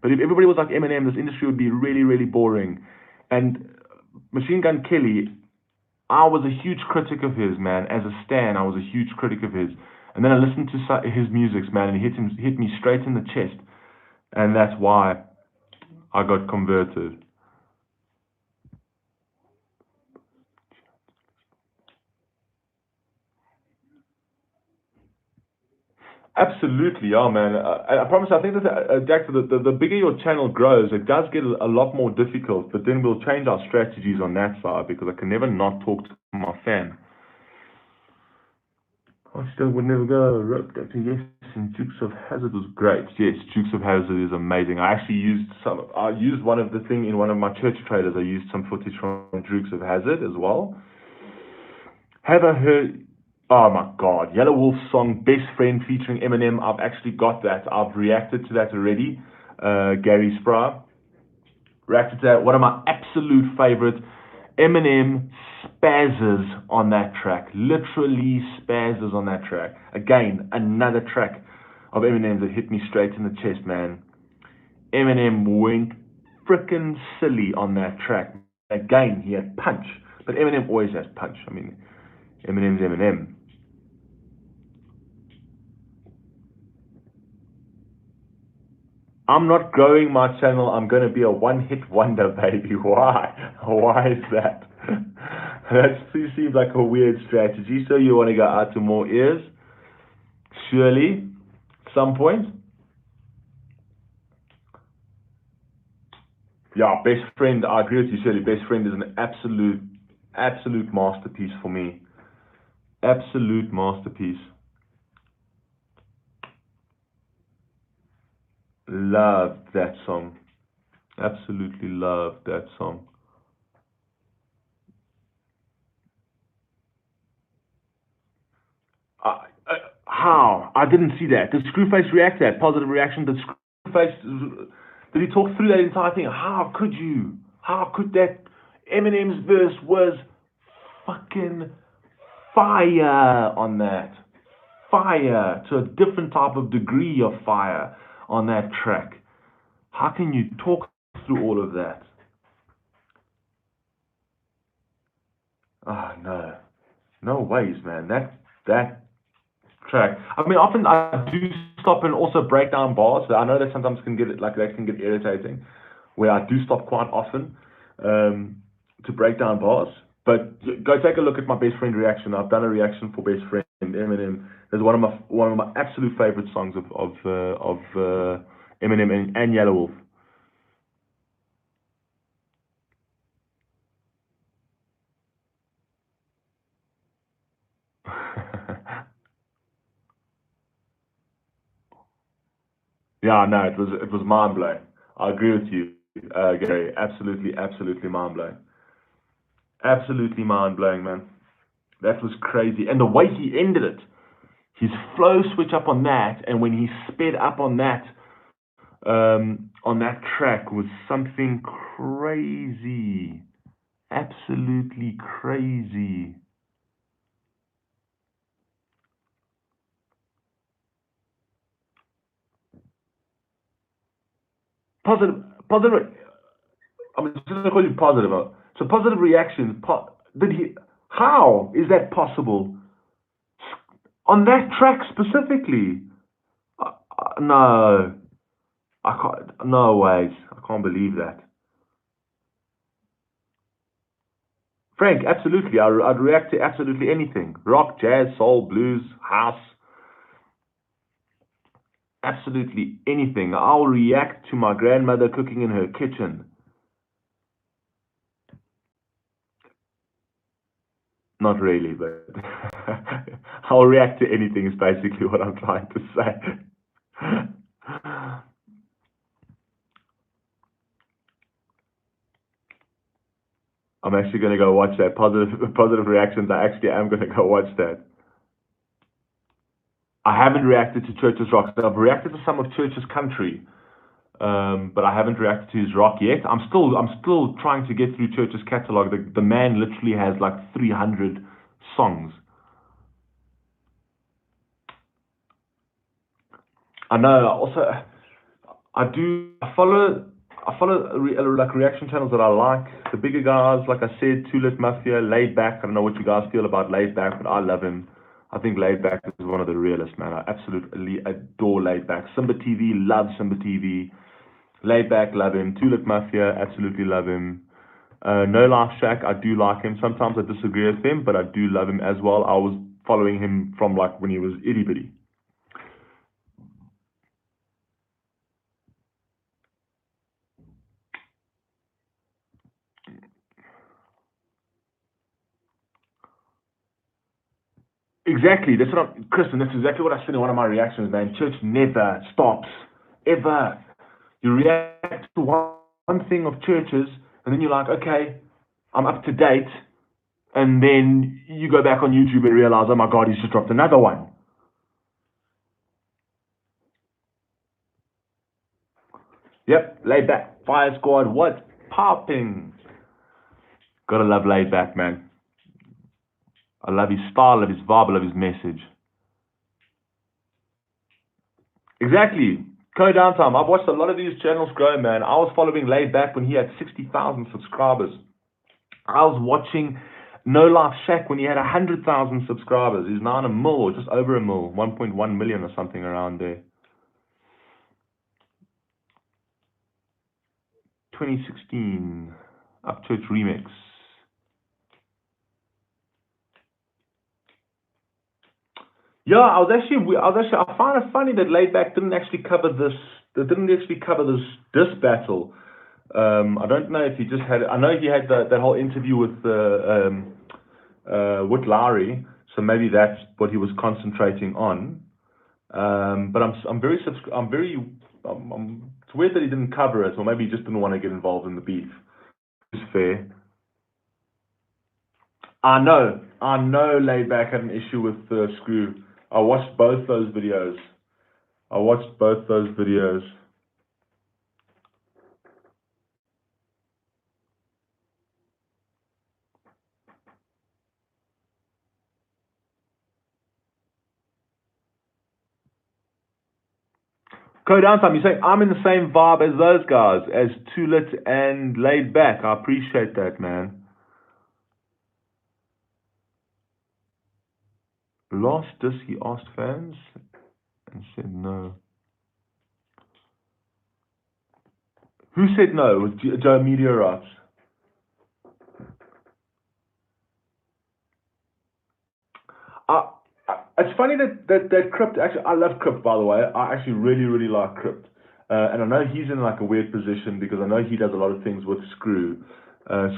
But if everybody was like Eminem, this industry would be really boring. And Machine Gun Kelly, I was a huge critic of his, man. As a stan, I was a huge critic of his. And then I listened to his music, man, and hit me straight in the chest. And that's why I got converted. Absolutely, yeah, man. I promise. I think that Jack, the bigger your channel grows, it does get a lot more difficult. But then we'll change our strategies on that side because I can never not talk to my fan. I still would never go. Rope Doctor, yes, and Dukes of Hazzard was great. Yes, Dukes of Hazzard is amazing. I actually used some. I used one of the thing in one of my church trailers. I used some footage from Dukes of Hazzard as well. Have I heard? Oh my God, Yellow Wolf's song "Best Friend" featuring Eminem. I've actually got that. I've reacted to that already. Gary Spry reacted to that. One of my absolute favorites. Eminem spazzes on that track. Literally spazzes on that track. Again, another track of Eminem that hit me straight in the chest, man. Eminem went freaking silly on that track. Again, he had punch, but Eminem always has punch. I mean, Eminem's Eminem. I'm not growing my channel. I'm going to be a one-hit wonder, baby. Why? Why is that? That seems like a weird strategy. So you want to go out to more ears? Surely, some point. Yeah, Best Friend. I agree with you, Shirley. Best Friend is an absolute masterpiece for me. Absolute masterpiece. Loved that song. Absolutely loved that song. How? I didn't see that. Did Screwface react to that? Positive reaction? Did Screwface, did he talk through that entire thing? How could you? How could that? Eminem's verse was fucking fire on that. Fire to a different type of degree of fire on that track. How can you talk through all of that? Oh no, no ways, man. That track. I mean, often I do stop and also break down bars. I know that sometimes can get like that can get irritating, where I do stop quite often to break down bars. But go take a look at my best friend reaction. I've done a reaction for best friend Eminem. It's one of my absolute favorite songs of Eminem and Yellow Wolf. Yeah, no, it was mind blowing. I agree with you, Gary. Absolutely mind blowing. Absolutely mind blowing, man. That was crazy. And the way he ended it, his flow switch up on that, and when he sped up on that track was something crazy. Absolutely crazy. Positive, positive. I'm just gonna call you positive. So positive reactions. Did he? How is that possible on that track specifically? No, I can't. No ways. I can't believe that. Frank, absolutely. I'd react to absolutely anything. Rock, jazz, soul, blues, house, absolutely anything. I'll react to my grandmother cooking in her kitchen. Not really, but I'll react to anything is basically what I'm trying to say. I'm actually going to go watch that. Positive reactions. I actually am going to go watch that. I haven't reacted to Church's rock. I've reacted to some of Church's country, but I haven't reacted to his rock yet. I'm still trying to get through Church's catalog. The man literally has like 300 songs. I know. Also, I follow like reaction channels that I like. The bigger guys, like I said, Too Lit Mafia, Laid Back. I don't know what you guys feel about Laid Back, but I love him. I think Laid Back is one of the realest, man. I absolutely adore Laid Back. Simba TV, love Simba TV. Laid Back, love him. Too Lit Mafia, absolutely love him. No Life Shack, I do like him. Sometimes I disagree with him, but I do love him as well. I was following him from like when he was itty bitty. Exactly. That's what I'm, Kristen. That's exactly what I said in one of my reactions, man. Church never stops, ever. You react to one thing of churches, and then you're like, okay, I'm up to date, and then you go back on YouTube and realize, oh my God, he's just dropped another one. Yep, Laid Back, Fire Squad, what popping? Gotta love Laid Back, man. I love his style, I love his vibe, I love his message. Exactly. Co Downtime. I've watched a lot of these channels grow, man. I was following Laid Back when he had 60,000 subscribers. I was watching No Life Shack when he had 100,000 subscribers. He's now in a mil, or just over a mil, 1.1 million or something around there. 2016, Upchurch Remix. Yeah, I find it funny that Laidback didn't actually cover this. They didn't actually cover this battle. I don't know if he just had. I know he had that whole interview with Whit Lowry, so maybe that's what he was concentrating on. But it's weird that he didn't cover it, or maybe he just didn't want to get involved in the beef. It's fair. I know Laidback had an issue with Screw. I watched both those videos. I watched both those videos. Code Downtime, you're saying I'm in the same vibe as those guys, as Too Lit and Laid Back. I appreciate that, man. Last disc he asked fans and said no. Who said no? Was Joe Meteorites? I, it's funny that Crypt, actually, I love Crypt, by the way. I actually really, really like Crypt. And I know he's in like a weird position because I know he does a lot of things with Screw.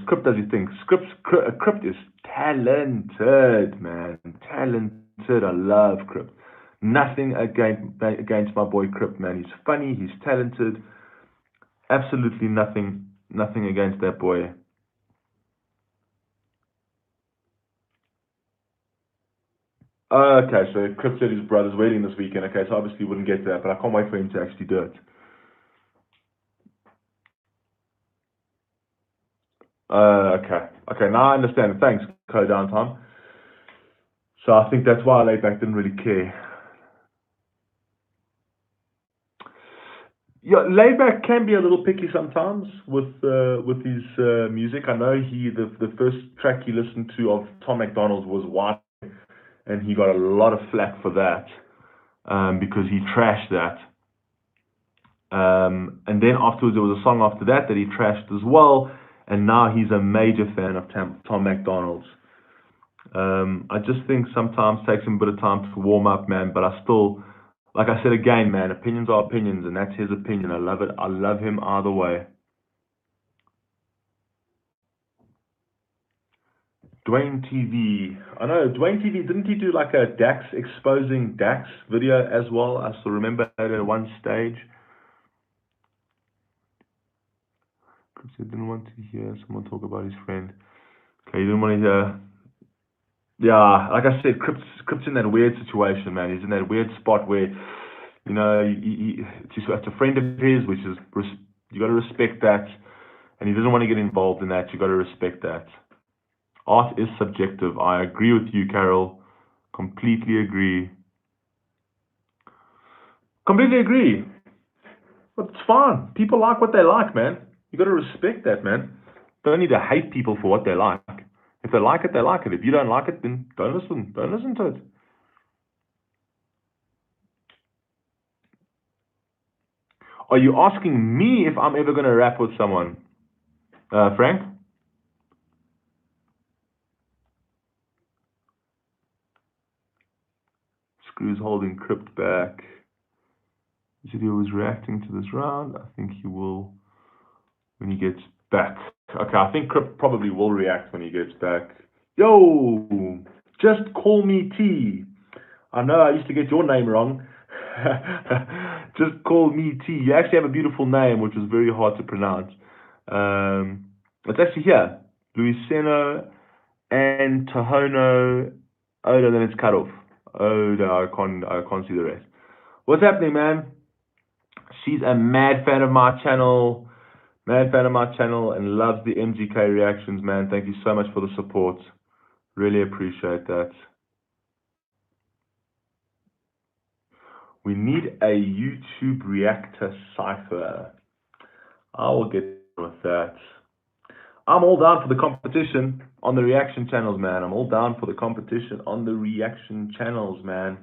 Crypt does his thing. Crypt is talented, man. Talented. I love Crypt. Nothing against my boy Crypt, man. He's funny. He's talented. Absolutely nothing against that boy. Okay, so Crypt said his brother's wedding this weekend. Okay, so obviously wouldn't get to that, but I can't wait for him to actually do it. Okay. Now I understand. Thanks, Co Downtime. So I think that's why Layback didn't really care. Yeah, Layback can be a little picky sometimes with his music. I know the first track he listened to of Tom McDonald's was White, and he got a lot of flack for that because he trashed that. And then afterwards, there was a song after that he trashed as well. and now he's a major fan of Tom McDonald's. I just think sometimes takes him a bit of time to warm up, man, but I still, like I said again, man, opinions are opinions, and that's his opinion. I love it. I love him either way. Dwayne TV. I know, Dwayne TV, didn't he do like a Dax exposing Dax video as well? I still remember that at one stage. Because he didn't want to hear someone talk about his friend. Okay, he didn't want to hear. Yeah, like I said, Crip's in that weird situation, man. He's in that weird spot where, you know, it's a friend of his, which is, you got to respect that. And he doesn't want to get involved in that. You got to respect that. Art is subjective. I agree with you, Carol. Completely agree. Completely agree. But it's fine. People like what they like, man. You got to respect that, man. Don't need to hate people for what they like. If they like it, they like it. If you don't like it, then don't listen. Don't listen to it. Are you asking me if I'm ever going to rap with someone? Frank? Screw's holding Crypt back. He said he was reacting to this round. I think he will when he gets back. Okay, I think Crypt probably will react when he gets back. Yo, just call me T. I know I used to get your name wrong. Just call me T. You actually have a beautiful name, which was very hard to pronounce. It's actually here. Luiseno and Tohono. Oh, no, then it's cut off. Oh, no, I can't see the rest. What's happening, man? She's a mad fan of my channel. Mad fan of my channel and loves the MGK reactions, man. Thank you so much for the support. Really appreciate that. We need a YouTube reactor cipher. I will get with that. I'm all down for the competition on the reaction channels, man. I'm all down for the competition on the reaction channels, man.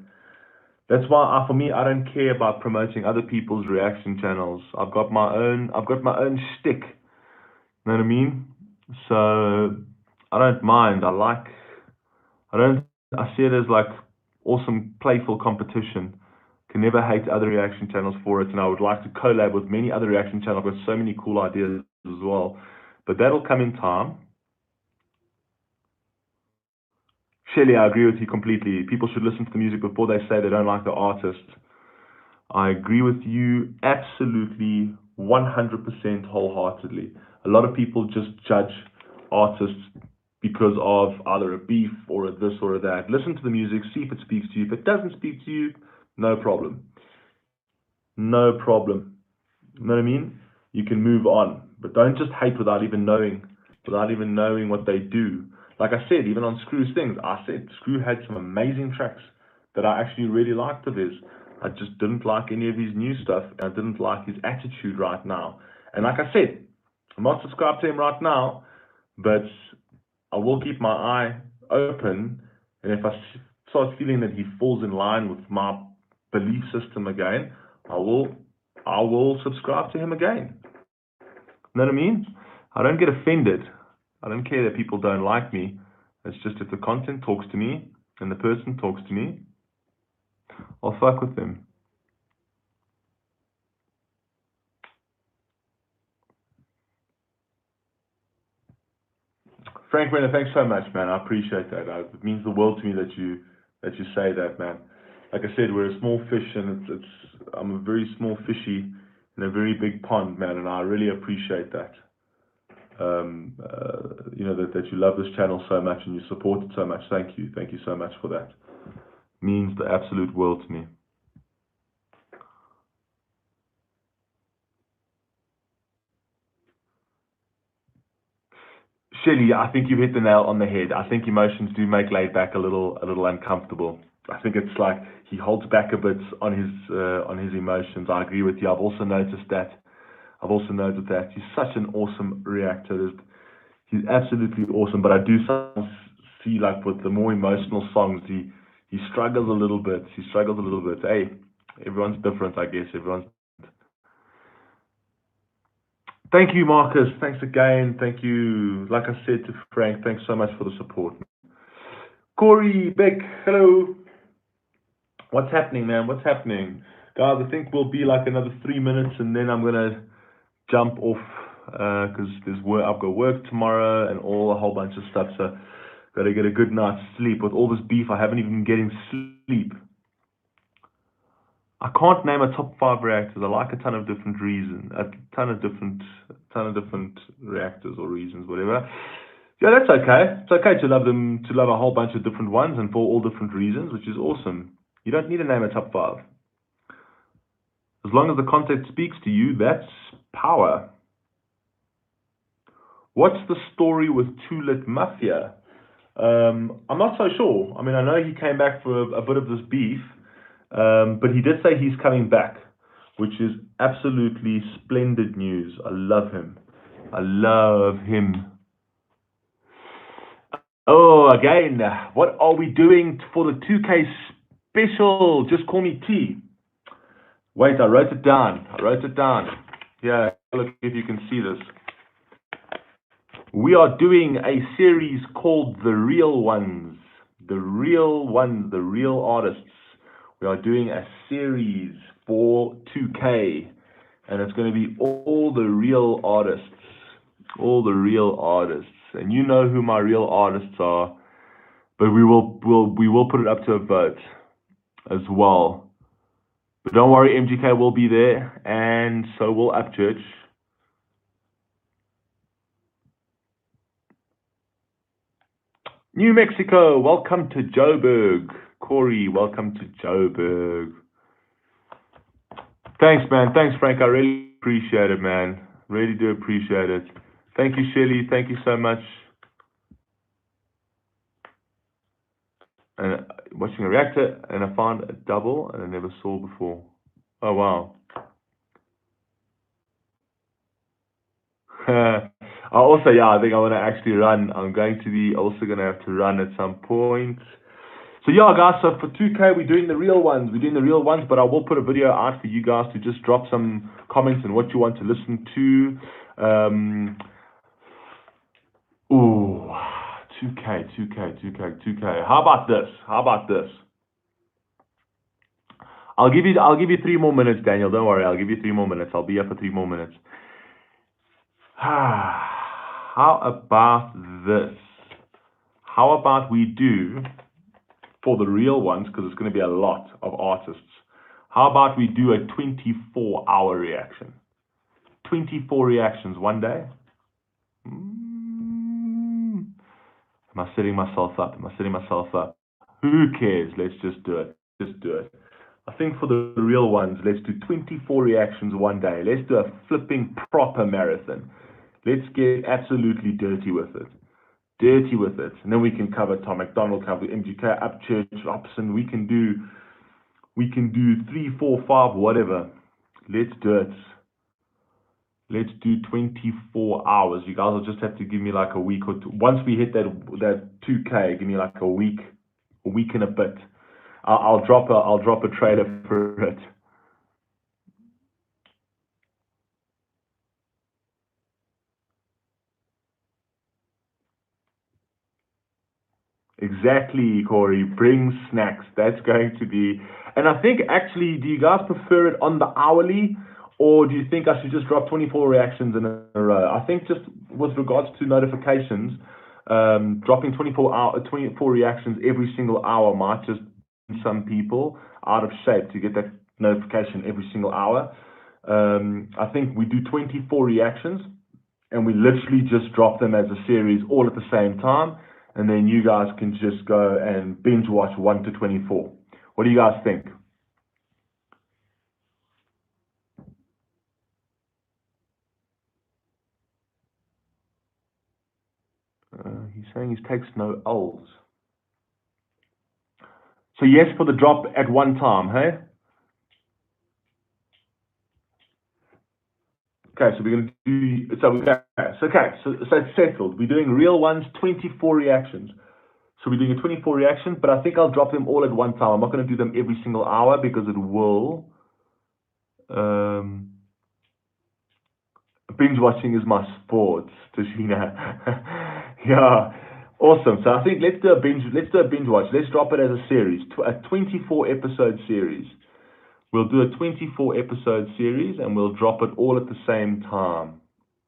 That's why, for me, I don't care about promoting other people's reaction channels. I've got my own shtick. You know what I mean? So I don't mind. I see it as like awesome, playful competition. Can never hate other reaction channels for it, and I would like to collab with many other reaction channels. I've got so many cool ideas as well, but that'll come in time. Shelly, I agree with you completely. People should listen to the music before they say they don't like the artist. I agree with you absolutely 100% wholeheartedly. A lot of people just judge artists because of either a beef or a this or a that. Listen to the music, see if it speaks to you. If it doesn't speak to you, no problem. No problem. You know what I mean? You can move on. But don't just hate without even knowing what they do. Like I said, even on Screw's things, I said Screw had some amazing tracks that I actually really liked of his. I just didn't like any of his new stuff, and I didn't like his attitude right now. And like I said, I'm not subscribed to him right now, but I will keep my eye open, and if I start feeling that he falls in line with my belief system again, I will subscribe to him again. You know what I mean? I don't get offended. I don't care that people don't like me. It's just if the content talks to me and the person talks to me, I'll fuck with them. Frank Renner, thanks so much, man. I appreciate that. It means the world to me that you say that, man. Like I said, we're a small fish, and I'm a very small fishy in a very big pond, man, and I really appreciate that. You know, that you love this channel so much and you support it so much. Thank you so much for that. It means the absolute world to me. Shelly, I think you've hit the nail on the head. I think emotions do make laid back a little uncomfortable. I think it's like he holds back a bit on his emotions. I agree with you. I've also noticed that. He's such an awesome reactor. He's absolutely awesome, but I do see, like, with the more emotional songs, he struggles a little bit. Hey, everyone's different, I guess. Thank you, Marcus. Thanks again. Thank you. Like I said to Frank, thanks so much for the support. Corey, Beck, hello. What's happening, man? What's happening? Guys, I think we'll be like another 3 minutes and then I'm going to jump off because there's work. I've got work tomorrow and a whole bunch of stuff. So got to get a good night's sleep. With all this beef, I haven't even been getting sleep. I can't name a top 5 reactors. I like a ton of different reasons, a ton of different reactors or reasons, whatever. Yeah, that's okay. It's okay to love them, to love a whole bunch of different ones and for all different reasons, which is awesome. You don't need to name a top 5. As long as the content speaks to you, that's power. What's the story with Too Lit Mafia? I'm not so sure. I mean, I know he came back for a bit of this beef, but he did say he's coming back, which is absolutely splendid news. I love him. I love him. Oh, again, what are we doing for the 2K special? Just call me T. Wait, I wrote it down. Yeah, look if you can see this. We are doing a series called The Real Ones. The Real Ones, the real artists. We are doing a series for 2K, and it's going to be all the real artists. All the real artists. And you know who my real artists are, but we will put it up to a vote as well. But don't worry, MGK will be there, and so will Upchurch. New Mexico, welcome to Joburg. Corey, welcome to Joburg. Thanks, man. Thanks, Frank. I really appreciate it, man. Really do appreciate it. Thank you, Shelly. Thank you so much. And watching a reactor, and I found a double, and I never saw before. Oh, wow. Also, yeah, I think I want to actually run. I'm going to be also going to have to run at some point. So yeah, guys, so for 2K, we're doing the real ones. But I will put a video out for you guys to just drop some comments on what you want to listen to. Ooh, 2K. How about this? I'll give you 3 more minutes, Daniel. Don't worry, I'll give you 3 more minutes. I'll be here for 3 more minutes. How about this? How about we do, for the real ones, because it's going to be a lot of artists, how about we do a 24-hour reaction? 24 reactions one day? Am I setting myself up? Who cares? Let's just do it. I think for the real ones, let's do 24 reactions one day. Let's do a flipping proper marathon. Let's get absolutely dirty with it. And then we can cover Tom McDonald, cover MGK, Upchurch, Robson. We can do 3, 4, 5, whatever. Let's do it. Let's do 24 hours. You guys will just have to give me like a week or two. Once we hit that 2K, give me like a week and a bit. I'll drop a trailer for it. Exactly, Corey. Bring snacks. That's going to be. And I think actually, do you guys prefer it on the hourly, or do you think I should just drop 24 reactions in a row? I think just with regards to notifications, dropping 24 reactions every single hour might just put some people out of shape to get that notification every single hour. I think we do 24 reactions, and we literally just drop them as a series all at the same time. And then you guys can just go and binge watch 1 to 24. What do you guys think? He's saying he takes no L's. So yes for the drop at one time, hey? Okay, so we're going to do, so it's settled. We're doing real ones, 24 reactions. So we're doing a 24 reaction, but I think I'll drop them all at one time. I'm not going to do them every single hour because it will binge watching is my sport, Tashina. Yeah, awesome. So I think let's do a binge. Let's do a binge watch. Let's drop it as a series, a 24 episode series. We'll do a 24 episode series, and we'll drop it all at the same time,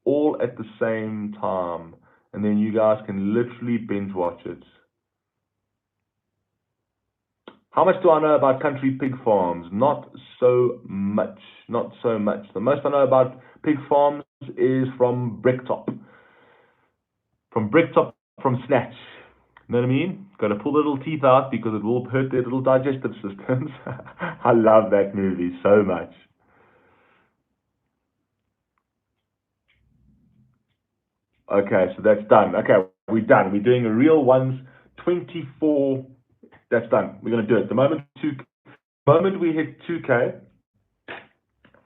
all at the same time, and then you guys can literally binge watch it. How much do I know about country pig farms? Not so much. Not so much. The most I know about pig farms is from Bricktop. From Bricktop, from Snatch. You know what I mean? Got to pull the little teeth out because it will hurt their little digestive systems. I love that movie so much. Okay, so that's done. Okay, we're done. We're doing a real ones 24. That's done. We're going to do it. The moment we hit 2K,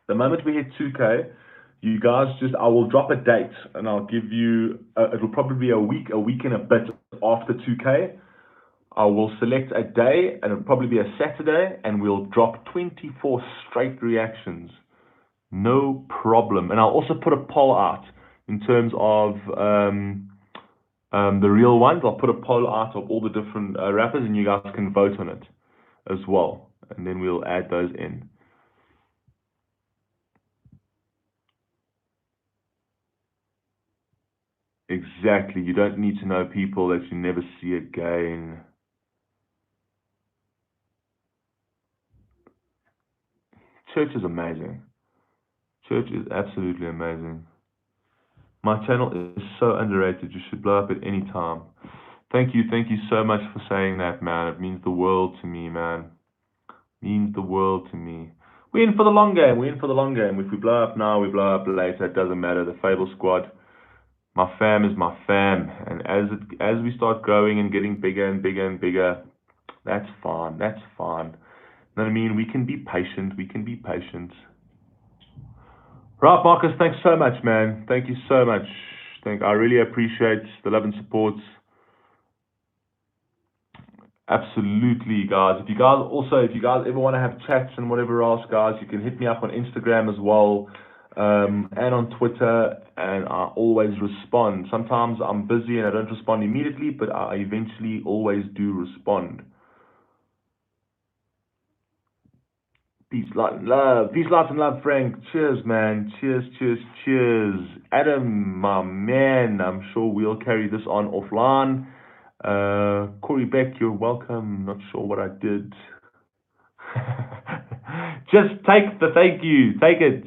the moment we hit 2K, you guys I will drop a date and I'll give you, it'll probably be a week and a bit after 2K. I will select a day and it'll probably be a Saturday and we'll drop 24 straight reactions. No problem. And I'll also put a poll out in terms of the real ones. I'll put a poll out of all the different rappers and you guys can vote on it as well. And then we'll add those in. Exactly. You don't need to know people that you never see again. Church is amazing. Church is absolutely amazing. My channel is so underrated. You should blow up at any time. Thank you so much for saying that, man. It means the world to me, man. Means the world to me. We're in for the long game. We're in for the long game. If we blow up now, we blow up later. It doesn't matter. The Fable Squad, my fam is my fam, and as we start growing and getting bigger and bigger and bigger, that's fine. That's fine. You know what I mean? We can be patient. We can be patient. Right, Marcus, thanks so much, man. Thank you so much. I really appreciate the love and support. Absolutely, guys. If you guys ever want to have chats and whatever else, guys, you can hit me up on Instagram as well, and on Twitter, and I always respond. Sometimes I'm busy and I don't respond immediately, but I eventually always do respond. Peace, light, and love. Peace, light, and love, Frank. Cheers, man. Cheers, cheers, cheers. Adam, my man. I'm sure we'll carry this on offline. Corey Beck, you're welcome. Not sure what I did. Just take the thank you. Take it.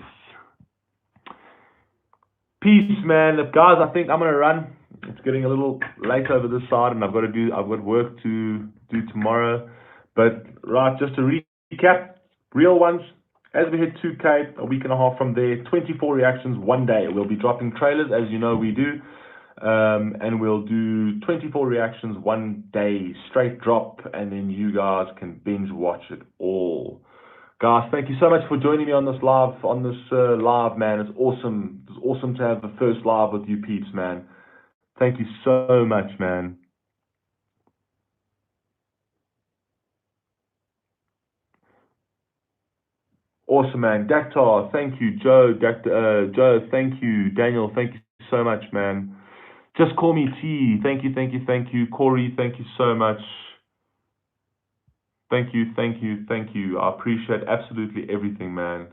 Peace, man. Guys, I think I'm gonna run. It's getting a little late over this side, and I've got work to do tomorrow. But right, just to recap, real ones. As we hit 2K, a week and a half from there, 24 reactions one day. We'll be dropping trailers, as you know we do. And we'll do 24 reactions one day, straight drop, and then you guys can binge watch it all. Guys, thank you so much for joining me on this live, man. It's awesome. It's awesome to have the first live with you peeps, man. Thank you so much, man. Awesome, man. Daktar, thank you. Joe, Joe, thank you. Daniel, thank you so much, man. Just call me T. Thank you. Corey, thank you so much. Thank you. I appreciate absolutely everything, man.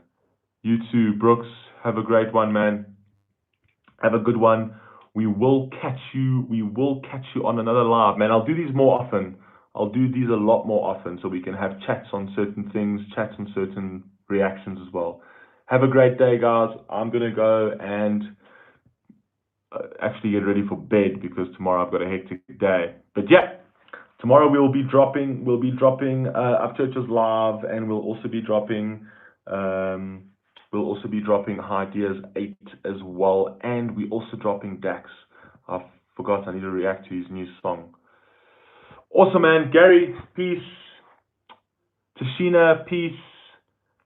You too, Brooks. Have a great one, man. Have a good one. We will catch you on another live, man. I'll do these more often. I'll do these a lot more often so we can have chats on certain things, chats on certain reactions as well. Have a great day, guys. I'm going to go and actually get ready for bed because tomorrow I've got a hectic day. But yeah, tomorrow we'll be dropping Upchurches live, and we'll also be dropping Ideas 8 as well, and we're also dropping Dax. I forgot, I need to react to his new song. Awesome, man. Gary, peace. Tashina, peace.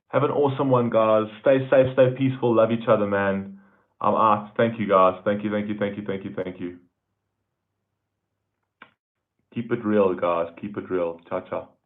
Have an awesome one, guys. Stay safe, stay peaceful, love each other, man. I'm out. Thank you, guys. Thank you. Keep it real, guys. Keep it real. Ciao, ciao.